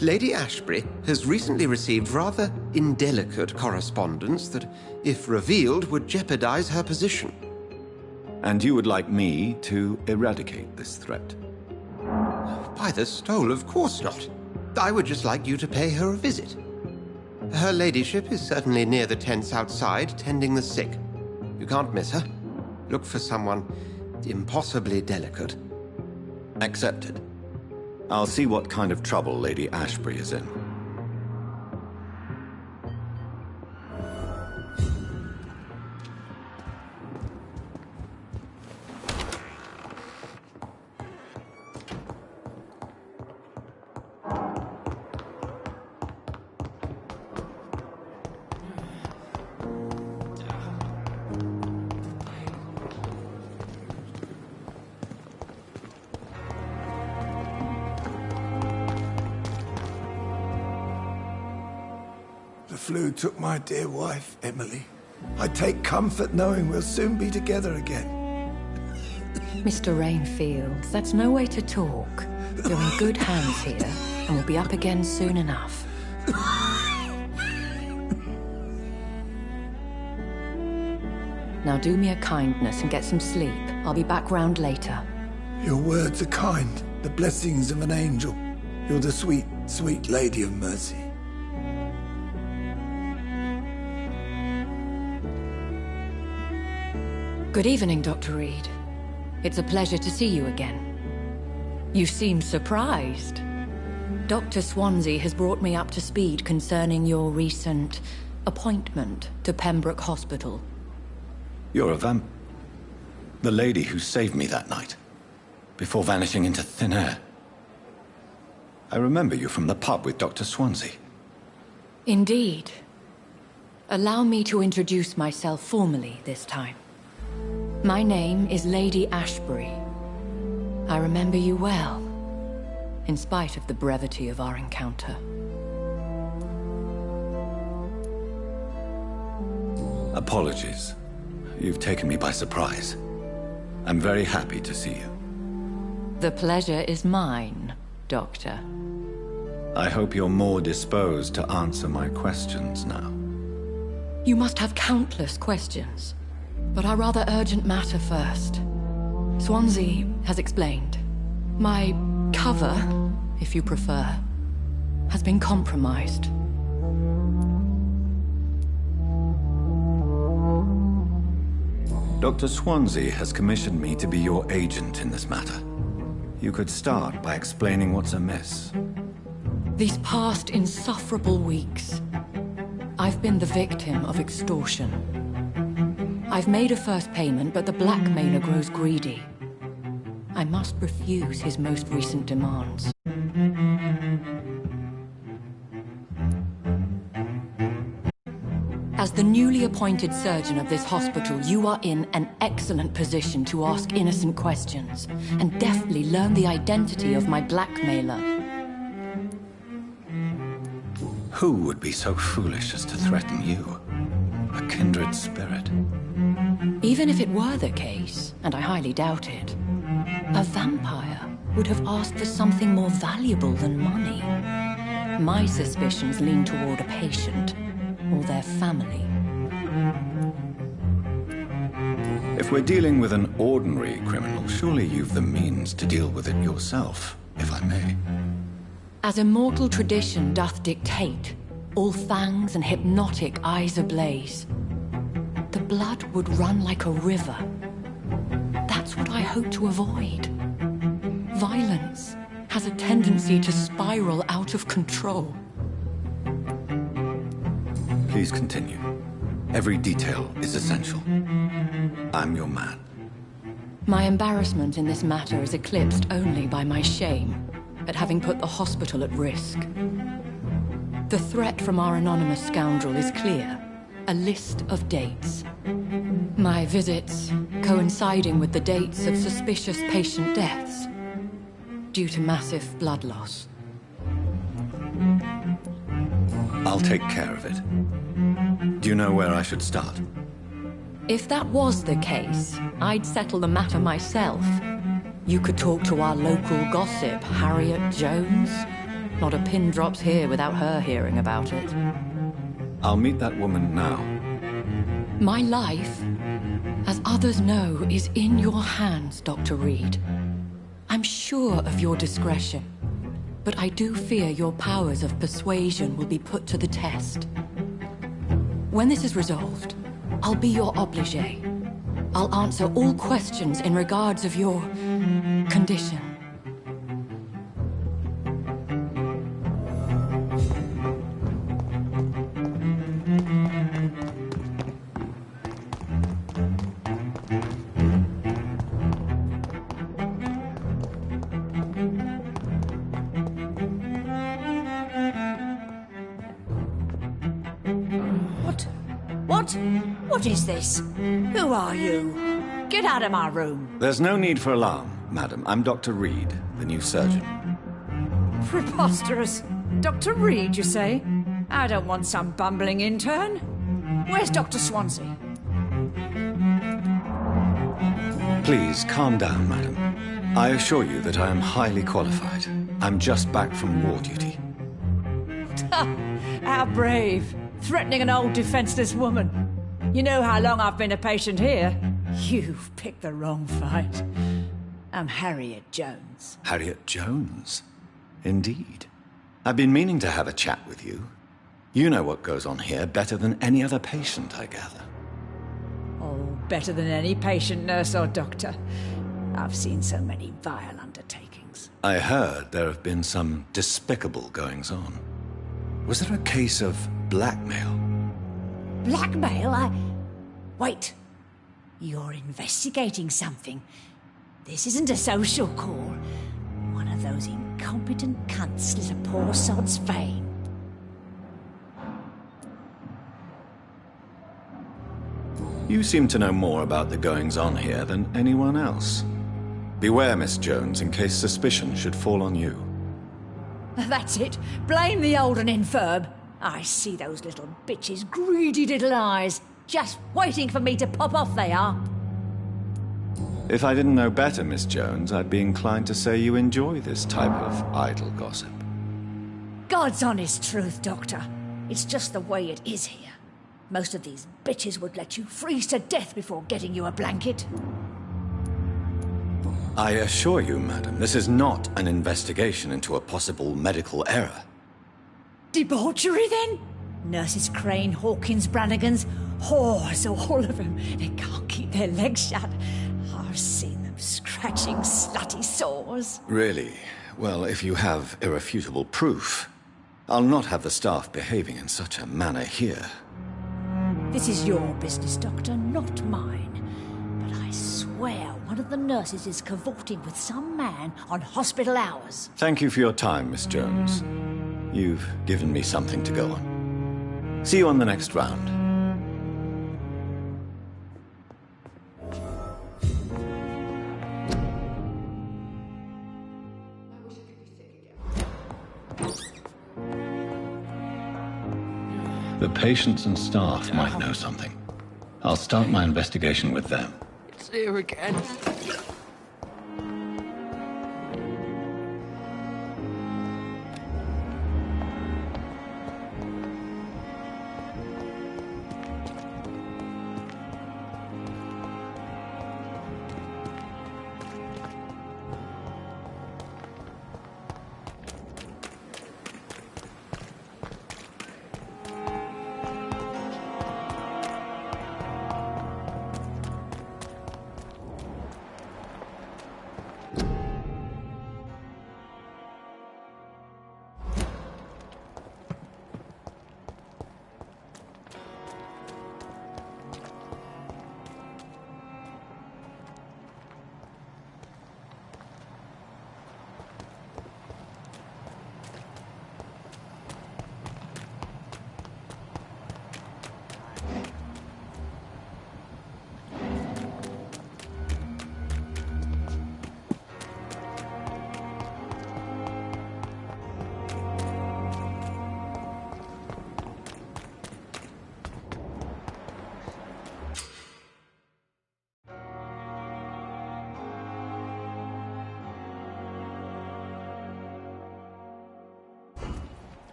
Lady Ashbury has recently received rather indelicate correspondence that, if revealed, would jeopardize her position. And you would like me to eradicate this threat? By the stole, of course not. I would just like you to pay her a visit. Her ladyship is certainly near the tents outside, tending the sick. You can't miss her. Look for someone impossibly delicate. Accepted. I'll see what kind of trouble Lady Ashbury is in. The flu took my dear wife, Emily. I take comfort knowing we'll soon be together again. Mr. Rainfield, that's no way to talk. You're in good hands here, and we'll be up again soon enough. Now do me a kindness and get some sleep. I'll be back round later. Your words are kind, the blessings of an angel. You're the sweet, sweet Lady of Mercy. Good evening, Dr. Reed. It's a pleasure to see you again. You seem surprised. Dr. Swansea has brought me up to speed concerning your recent appointment to Pembroke Hospital. You're a the lady who saved me that night, before vanishing into thin air. I remember you from the pub with Dr. Swansea. Indeed. Allow me to introduce myself formally this time. My name is Lady Ashbury. I remember you well, in spite of the brevity of our encounter. Apologies. You've taken me by surprise. I'm very happy to see you. The pleasure is mine, Doctor. I hope you're more disposed to answer my questions now. You must have countless questions, but our rather urgent matter first. Swansea has explained. My cover, if you prefer, has been compromised. Dr. Swansea has commissioned me to be your agent in this matter. You could start by explaining what's amiss. These past insufferable weeks, I've been the victim of extortion. I've made a first payment, but the blackmailer grows greedy. I must refuse his most recent demands. As the newly appointed surgeon of this hospital, you are in an excellent position to ask innocent questions and deftly learn the identity of my blackmailer. Who would be so foolish as to threaten you? A kindred spirit. Even if it were the case, and I highly doubt it, a vampire would have asked for something more valuable than money. My suspicions lean toward a patient, or their family. If we're dealing with an ordinary criminal, surely you've the means to deal with it yourself, if I may. As immortal tradition doth dictate, all fangs and hypnotic eyes ablaze, the blood would run like a river. That's what I hope to avoid. Violence has a tendency to spiral out of control. Please continue. Every detail is essential. I'm your man. My embarrassment in this matter is eclipsed only by my shame at having put the hospital at risk. The threat from our anonymous scoundrel is clear. A list of dates. My visits coinciding with the dates of suspicious patient deaths due to massive blood loss. I'll take care of it. Do you know where I should start? If that was the case, I'd settle the matter myself. You could talk to our local gossip, Harriet Jones. Not a pin drops here without her hearing about it. I'll meet that woman now. My life, as others know, is in your hands, Dr. Reed. I'm sure of your discretion, but I do fear your powers of persuasion will be put to the test. When this is resolved, I'll be your obligé. I'll answer all questions in regards of your condition. What is this? Who are you? Get out of my room. There's no need for alarm, madam. I'm Dr. Reed, the new surgeon. Preposterous. Dr. Reed, you say? I don't want some bumbling intern. Where's Dr. Swansea? Please, calm down, madam. I assure you that I am highly qualified. I'm just back from war duty. How brave. Threatening an old defenseless woman. You know how long I've been a patient here? You've picked the wrong fight. I'm Harriet Jones. Harriet Jones? Indeed. I've been meaning to have a chat with you. You know what goes on here better than any other patient, I gather. Oh, better than any patient, nurse or doctor. I've seen so many vile undertakings. I heard there have been some despicable goings-on. Was there a case of blackmail? Blackmail? Wait. You're investigating something. This isn't a social call. One of those incompetent cunts slit a poor sod's vein. You seem to know more about the goings-on here than anyone else. Beware, Miss Jones, in case suspicion should fall on you. That's it. Blame the old and infirm. I see those little bitches' greedy little eyes. Just waiting for me to pop off, they are. If I didn't know better, Miss Jones, I'd be inclined to say you enjoy this type of idle gossip. God's honest truth, Doctor. It's just the way it is here. Most of these bitches would let you freeze to death before getting you a blanket. I assure you, madam, this is not an investigation into a possible medical error. Debauchery, then? Nurses Crane, Hawkins, Brannigans, whores, all of them. They can't keep their legs shut. I've seen them scratching slutty sores. Really? Well, if you have irrefutable proof, I'll not have the staff behaving in such a manner here. This is your business, Doctor, not mine. But I swear one of the nurses is cavorting with some man on hospital hours. Thank you for your time, Miss Jones. You've given me something to go on. See you on the next round. The patients and staff might know something. I'll start my investigation with them. It's here again.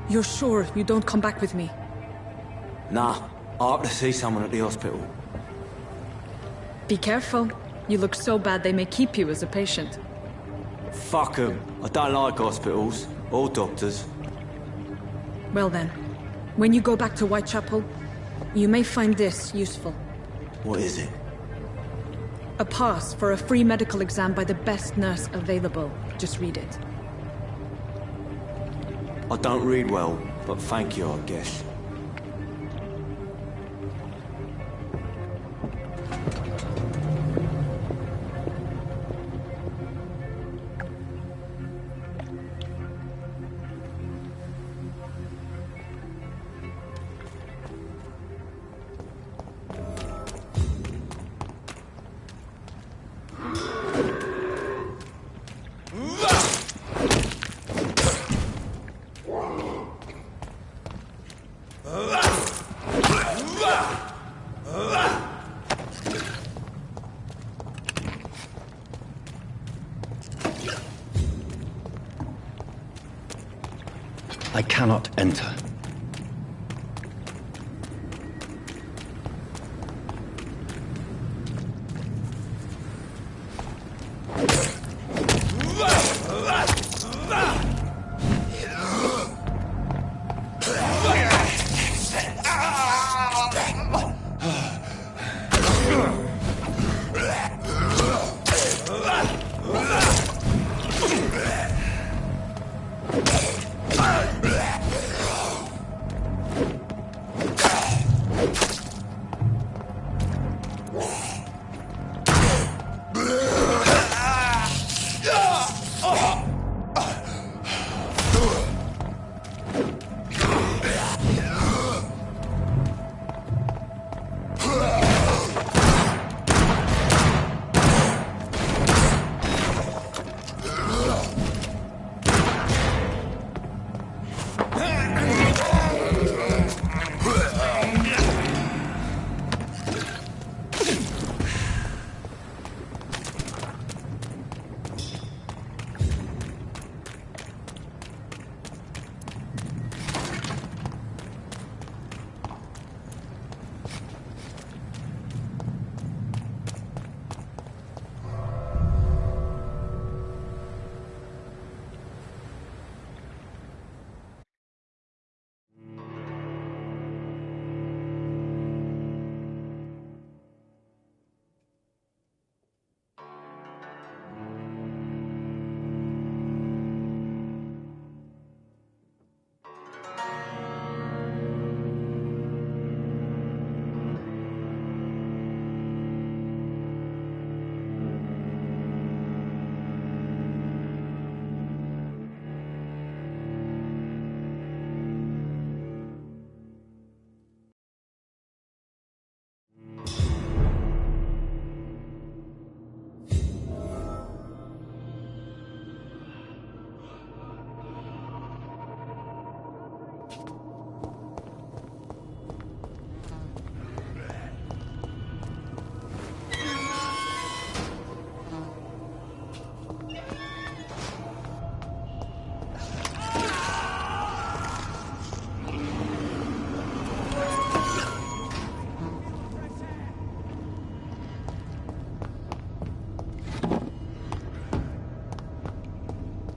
You're sure you don't come back with me? Nah, I have to see someone at the hospital. Be careful. You look so bad they may keep you as a patient. Fuck 'em. I don't like hospitals. Or doctors. Well then, when you go back to Whitechapel, you may find this useful. What is it? A pass for a free medical exam by the best nurse available. Just read it. I don't read well, but thank you, I guess. I cannot enter.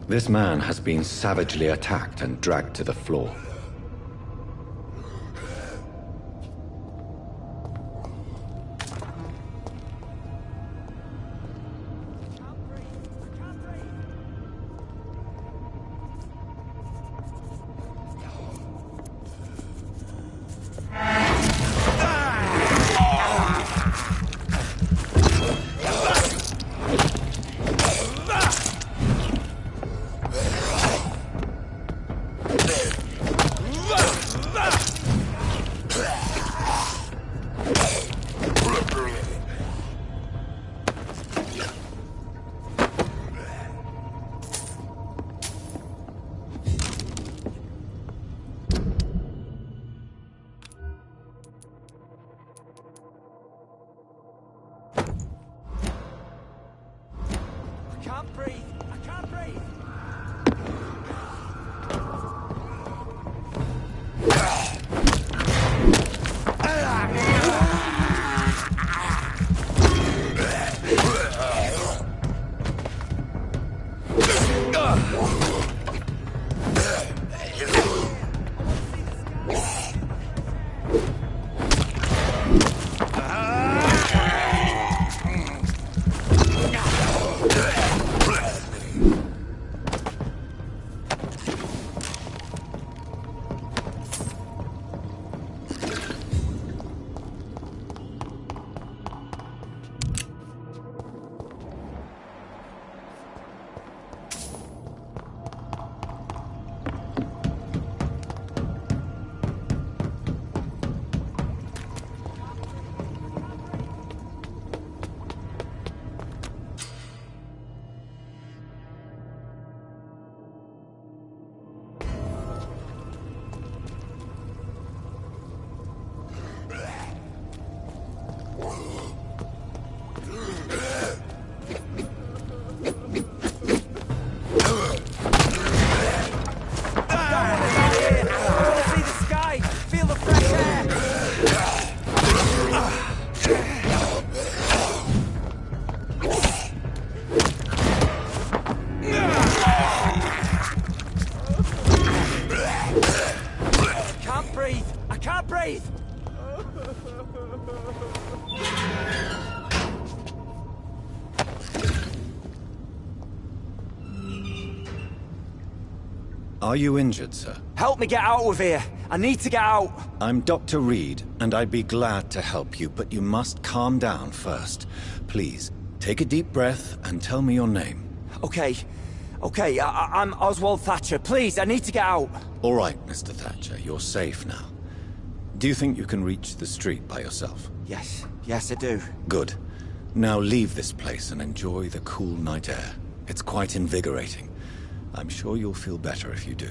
This man has been savagely attacked and dragged to the floor. Are you injured, sir? Help me get out of here! I need to get out! I'm Dr. Reed, and I'd be glad to help you, but you must calm down first. Please, take a deep breath and tell me your name. Okay. I'm Oswald Thatcher. Please, I need to get out! All right, Mr. Thatcher, you're safe now. Do you think you can reach the street by yourself? Yes, I do. Good. Now leave this place and enjoy the cool night air. It's quite invigorating. I'm sure you'll feel better if you do.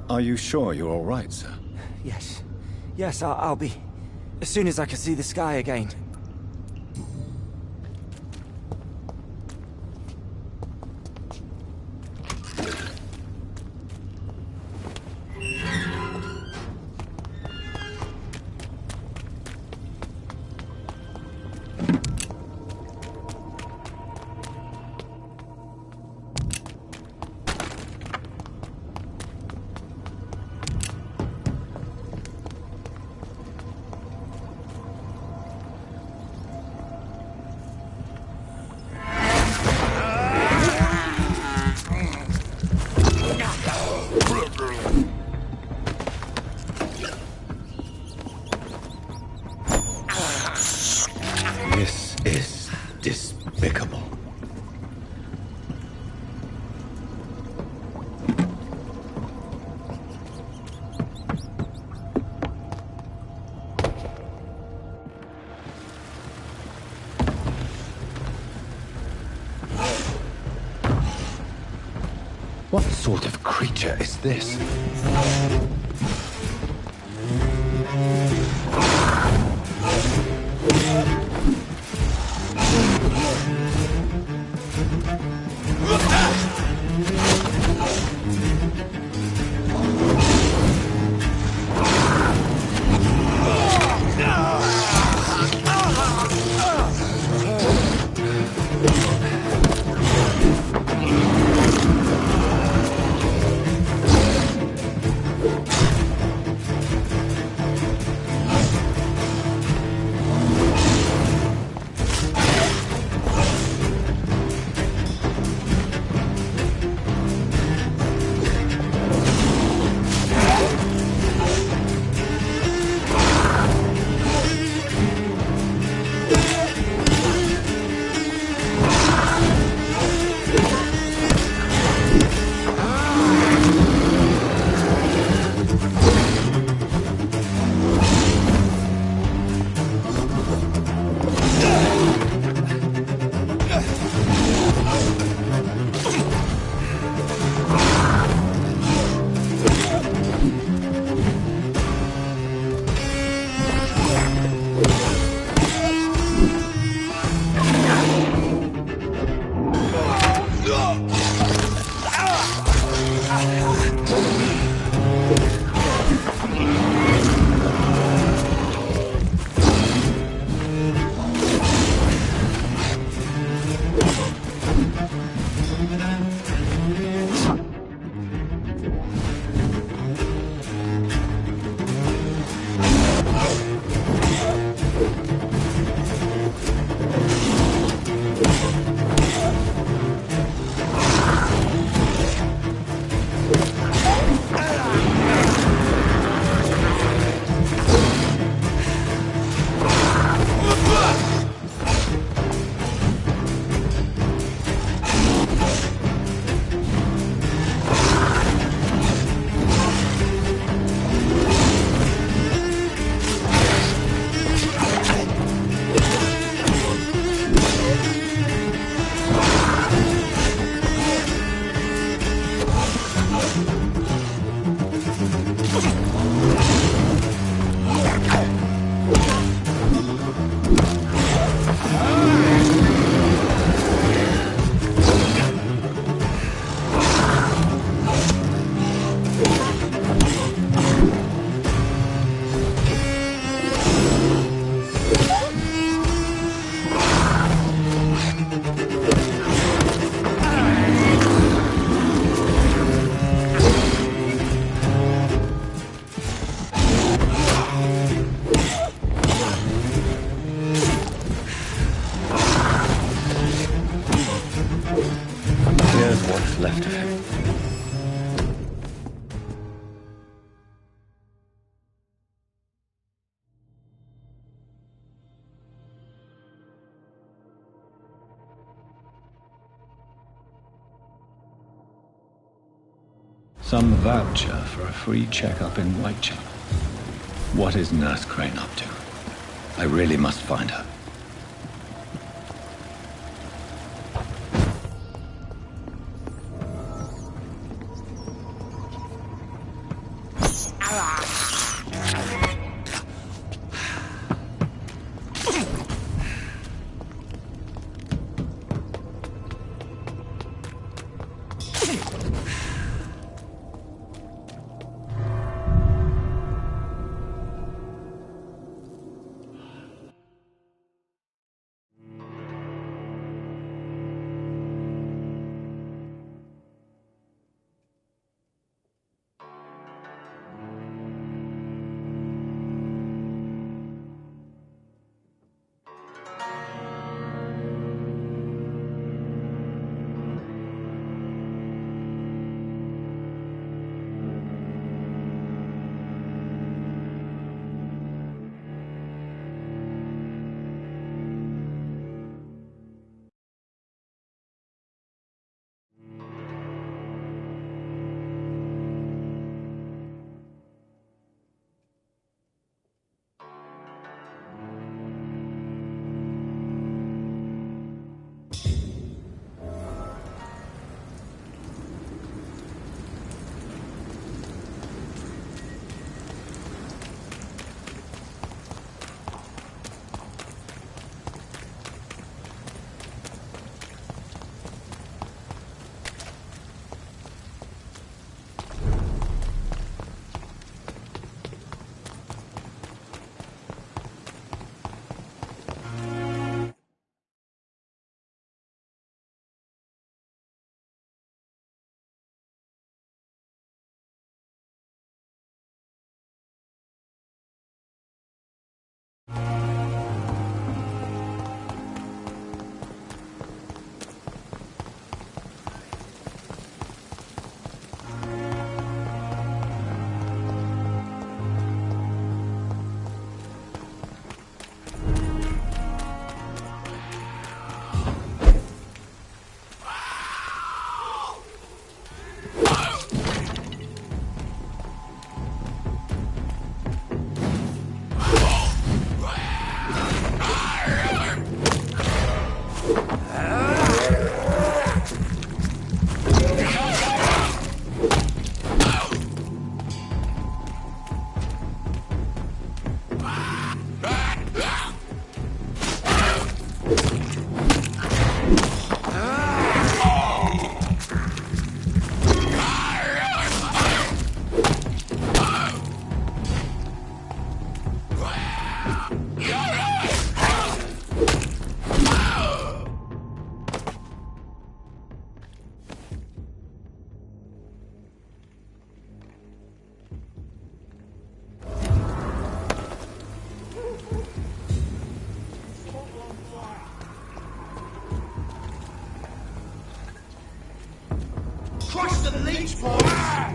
Are you sure you're all right, sir? Yes, I'll be... as soon as I can see the sky again. This is despicable. What sort of creature is this? left of him. Some voucher for a free checkup in Whitechapel. What is Nurse Crane up to? I really must find her. leech boys!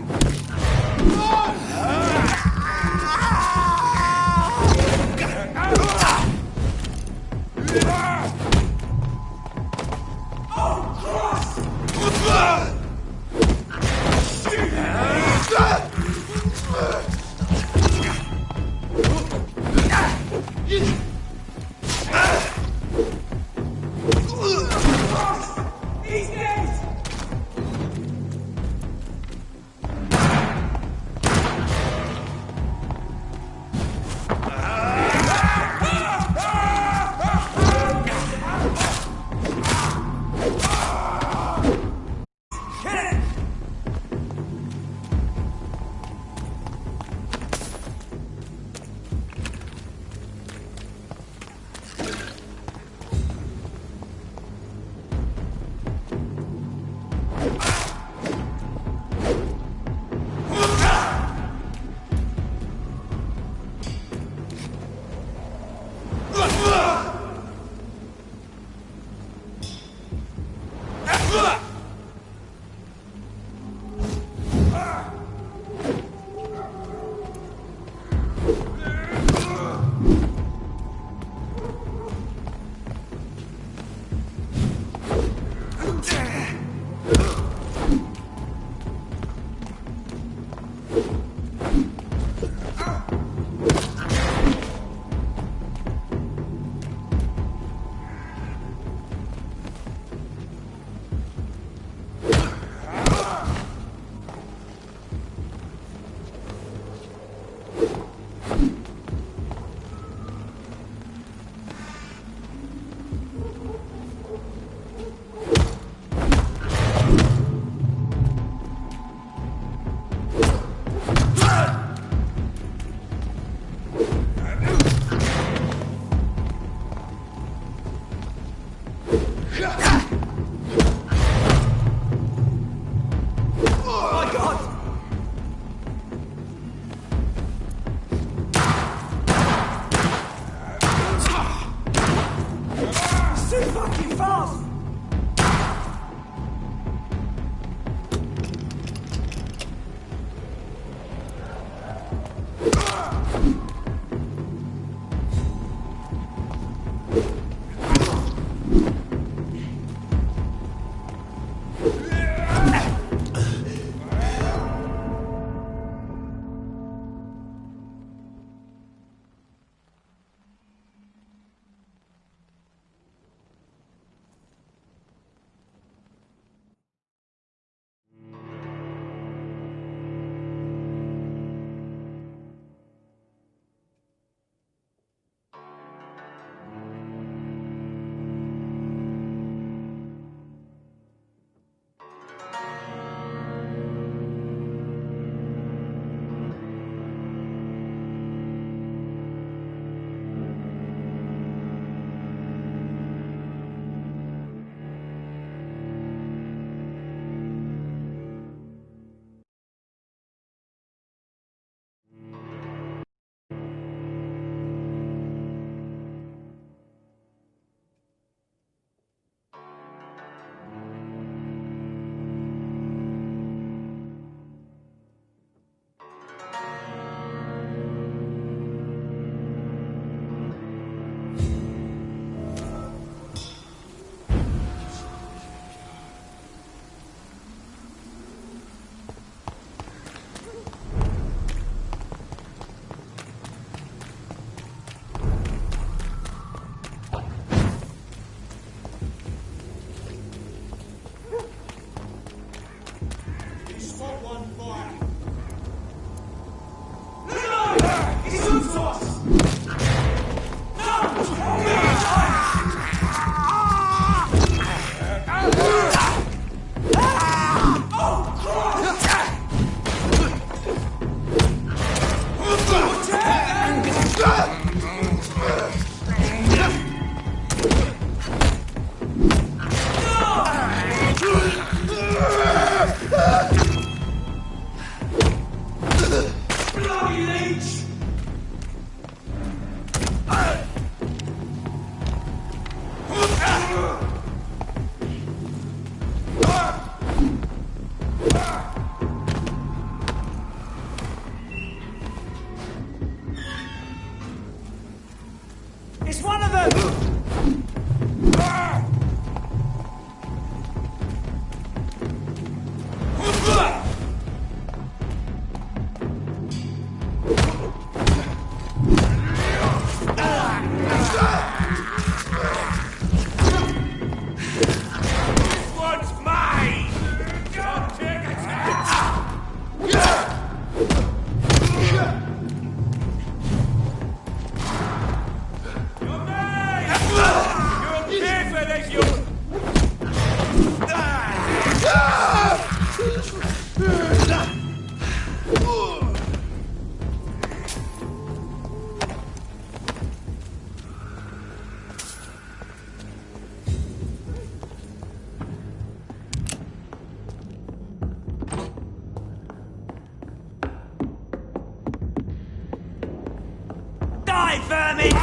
vermin!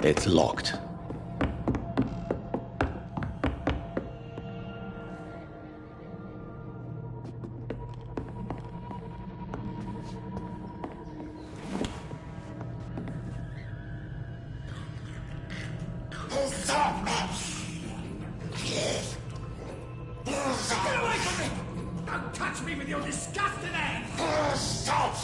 It's locked. Get away from me! Don't touch me with your disgusting hands! Stop!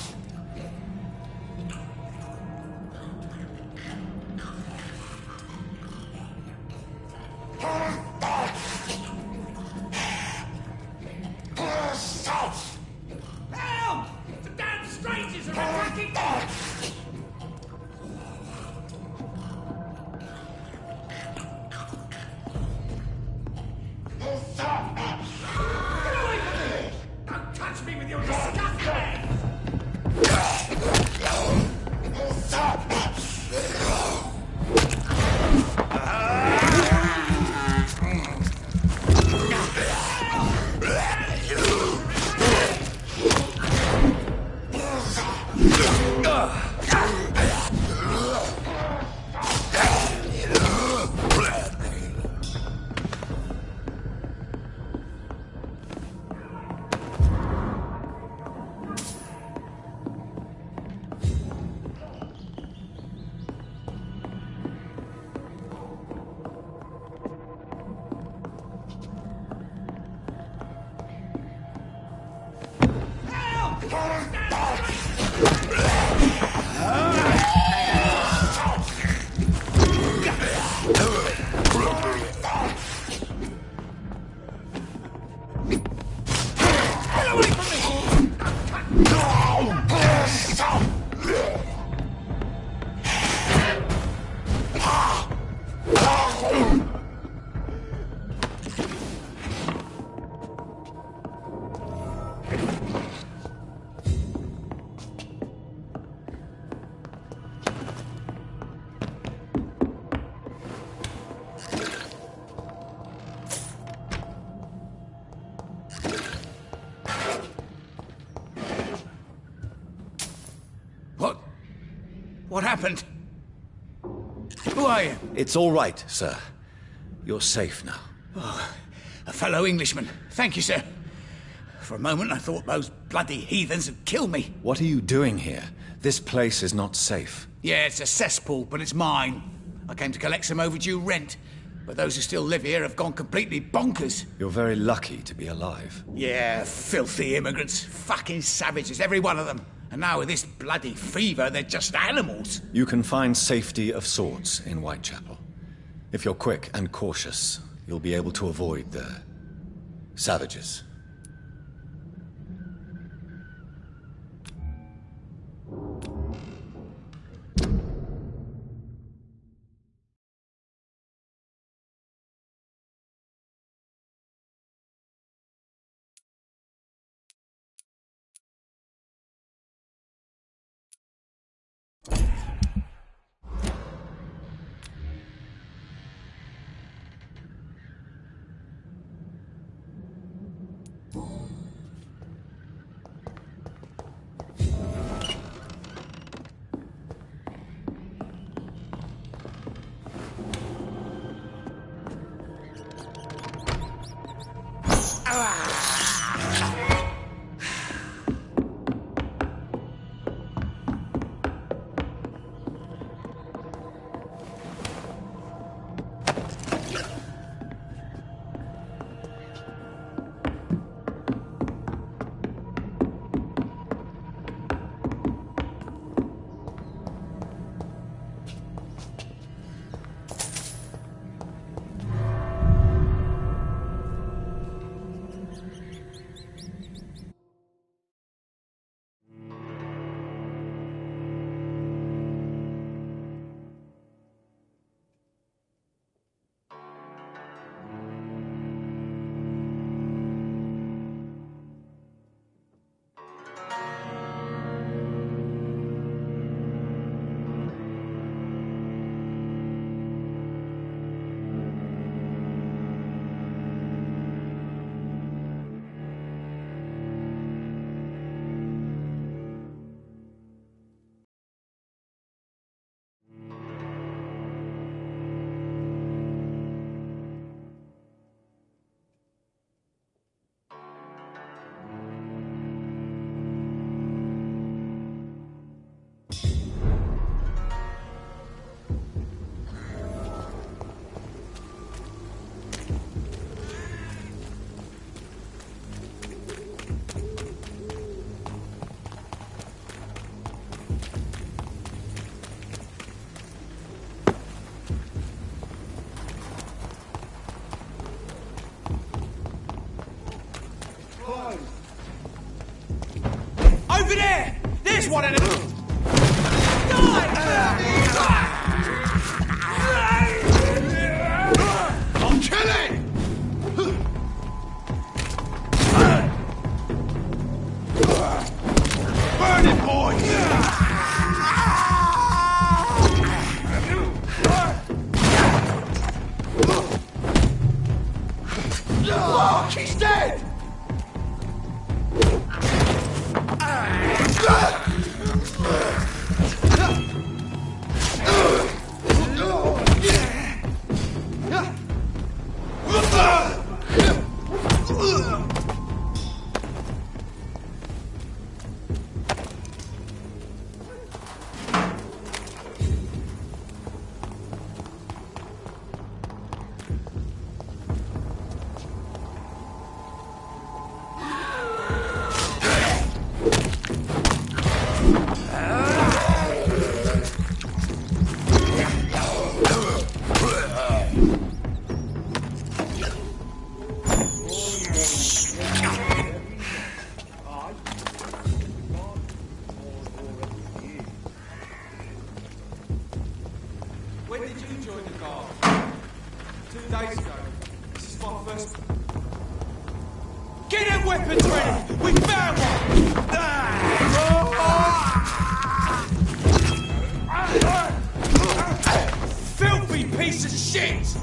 Stop! Help! The damn strangers are attacking me! Stop! Get away from me! Don't touch me with your disgusting hands! Stop! What happened? Who are you? It's all right, sir. You're safe now. Oh, a fellow Englishman. Thank you, sir. For a moment, I thought those bloody heathens had killed me. What are you doing here? This place is not safe. Yeah, it's a cesspool, but it's mine. I came to collect some overdue rent, but those who still live here have gone completely bonkers. You're very lucky to be alive. Yeah, filthy immigrants. Fucking savages, every one of them. And now with this bloody fever, they're just animals. You can find safety of sorts in Whitechapel. If you're quick and cautious, you'll be able to avoid the savages. Over there! There's one of them! I'll kill it! Burn it, boys! Look, he's dead! When did you join the guard? 2 days ago. This is my first... Get them weapons ready! We found one! Filthy piece of shit!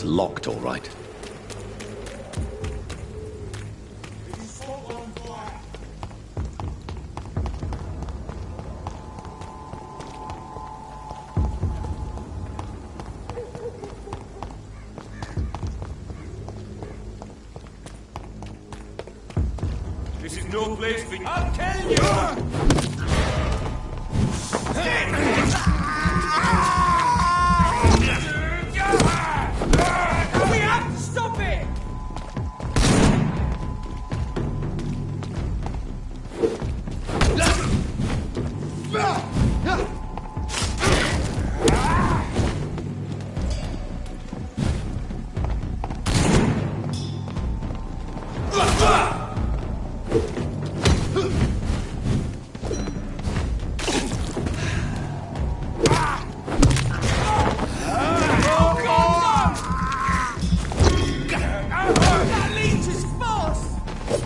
locked, all right. This is no place for you. I'll tell you! We have to stop it! That leech is fast!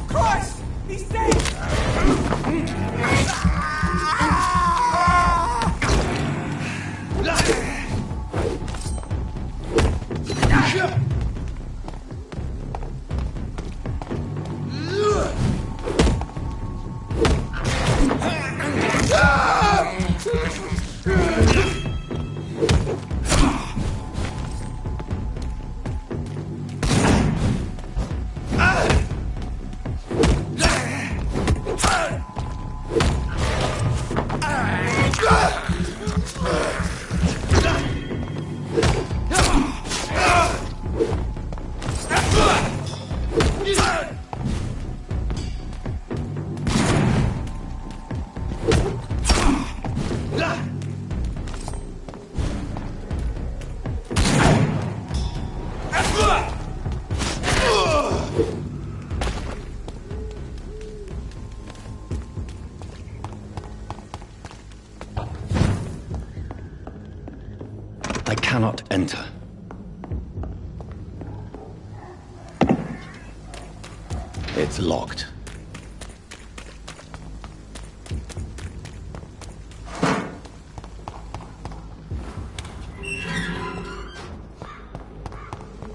Christ! He's dead! I cannot enter. It's locked.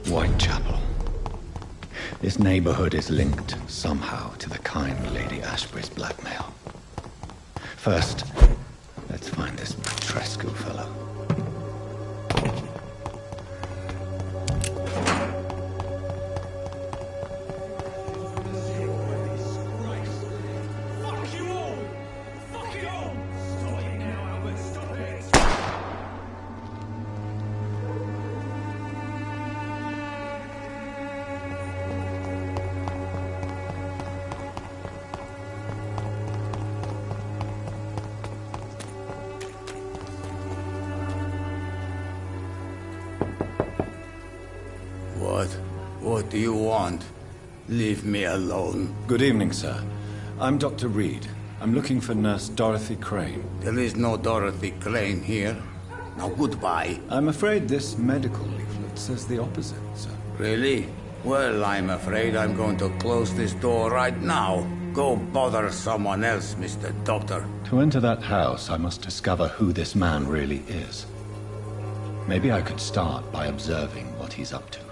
Whitechapel. This neighborhood is linked somehow to the kind Lady Ashbury's blackmail. First, let's find this Petrescu fellow. What do you want? Leave me alone. Good evening, sir. I'm Dr. Reed. I'm looking for Nurse Dorothy Crane. There is no Dorothy Crane here. Now goodbye. I'm afraid this medical leaflet says the opposite, sir. Really? Well, I'm afraid I'm going to close this door right now. Go bother someone else, Mr. Doctor. To enter that house, I must discover who this man really is. Maybe I could start by observing what he's up to.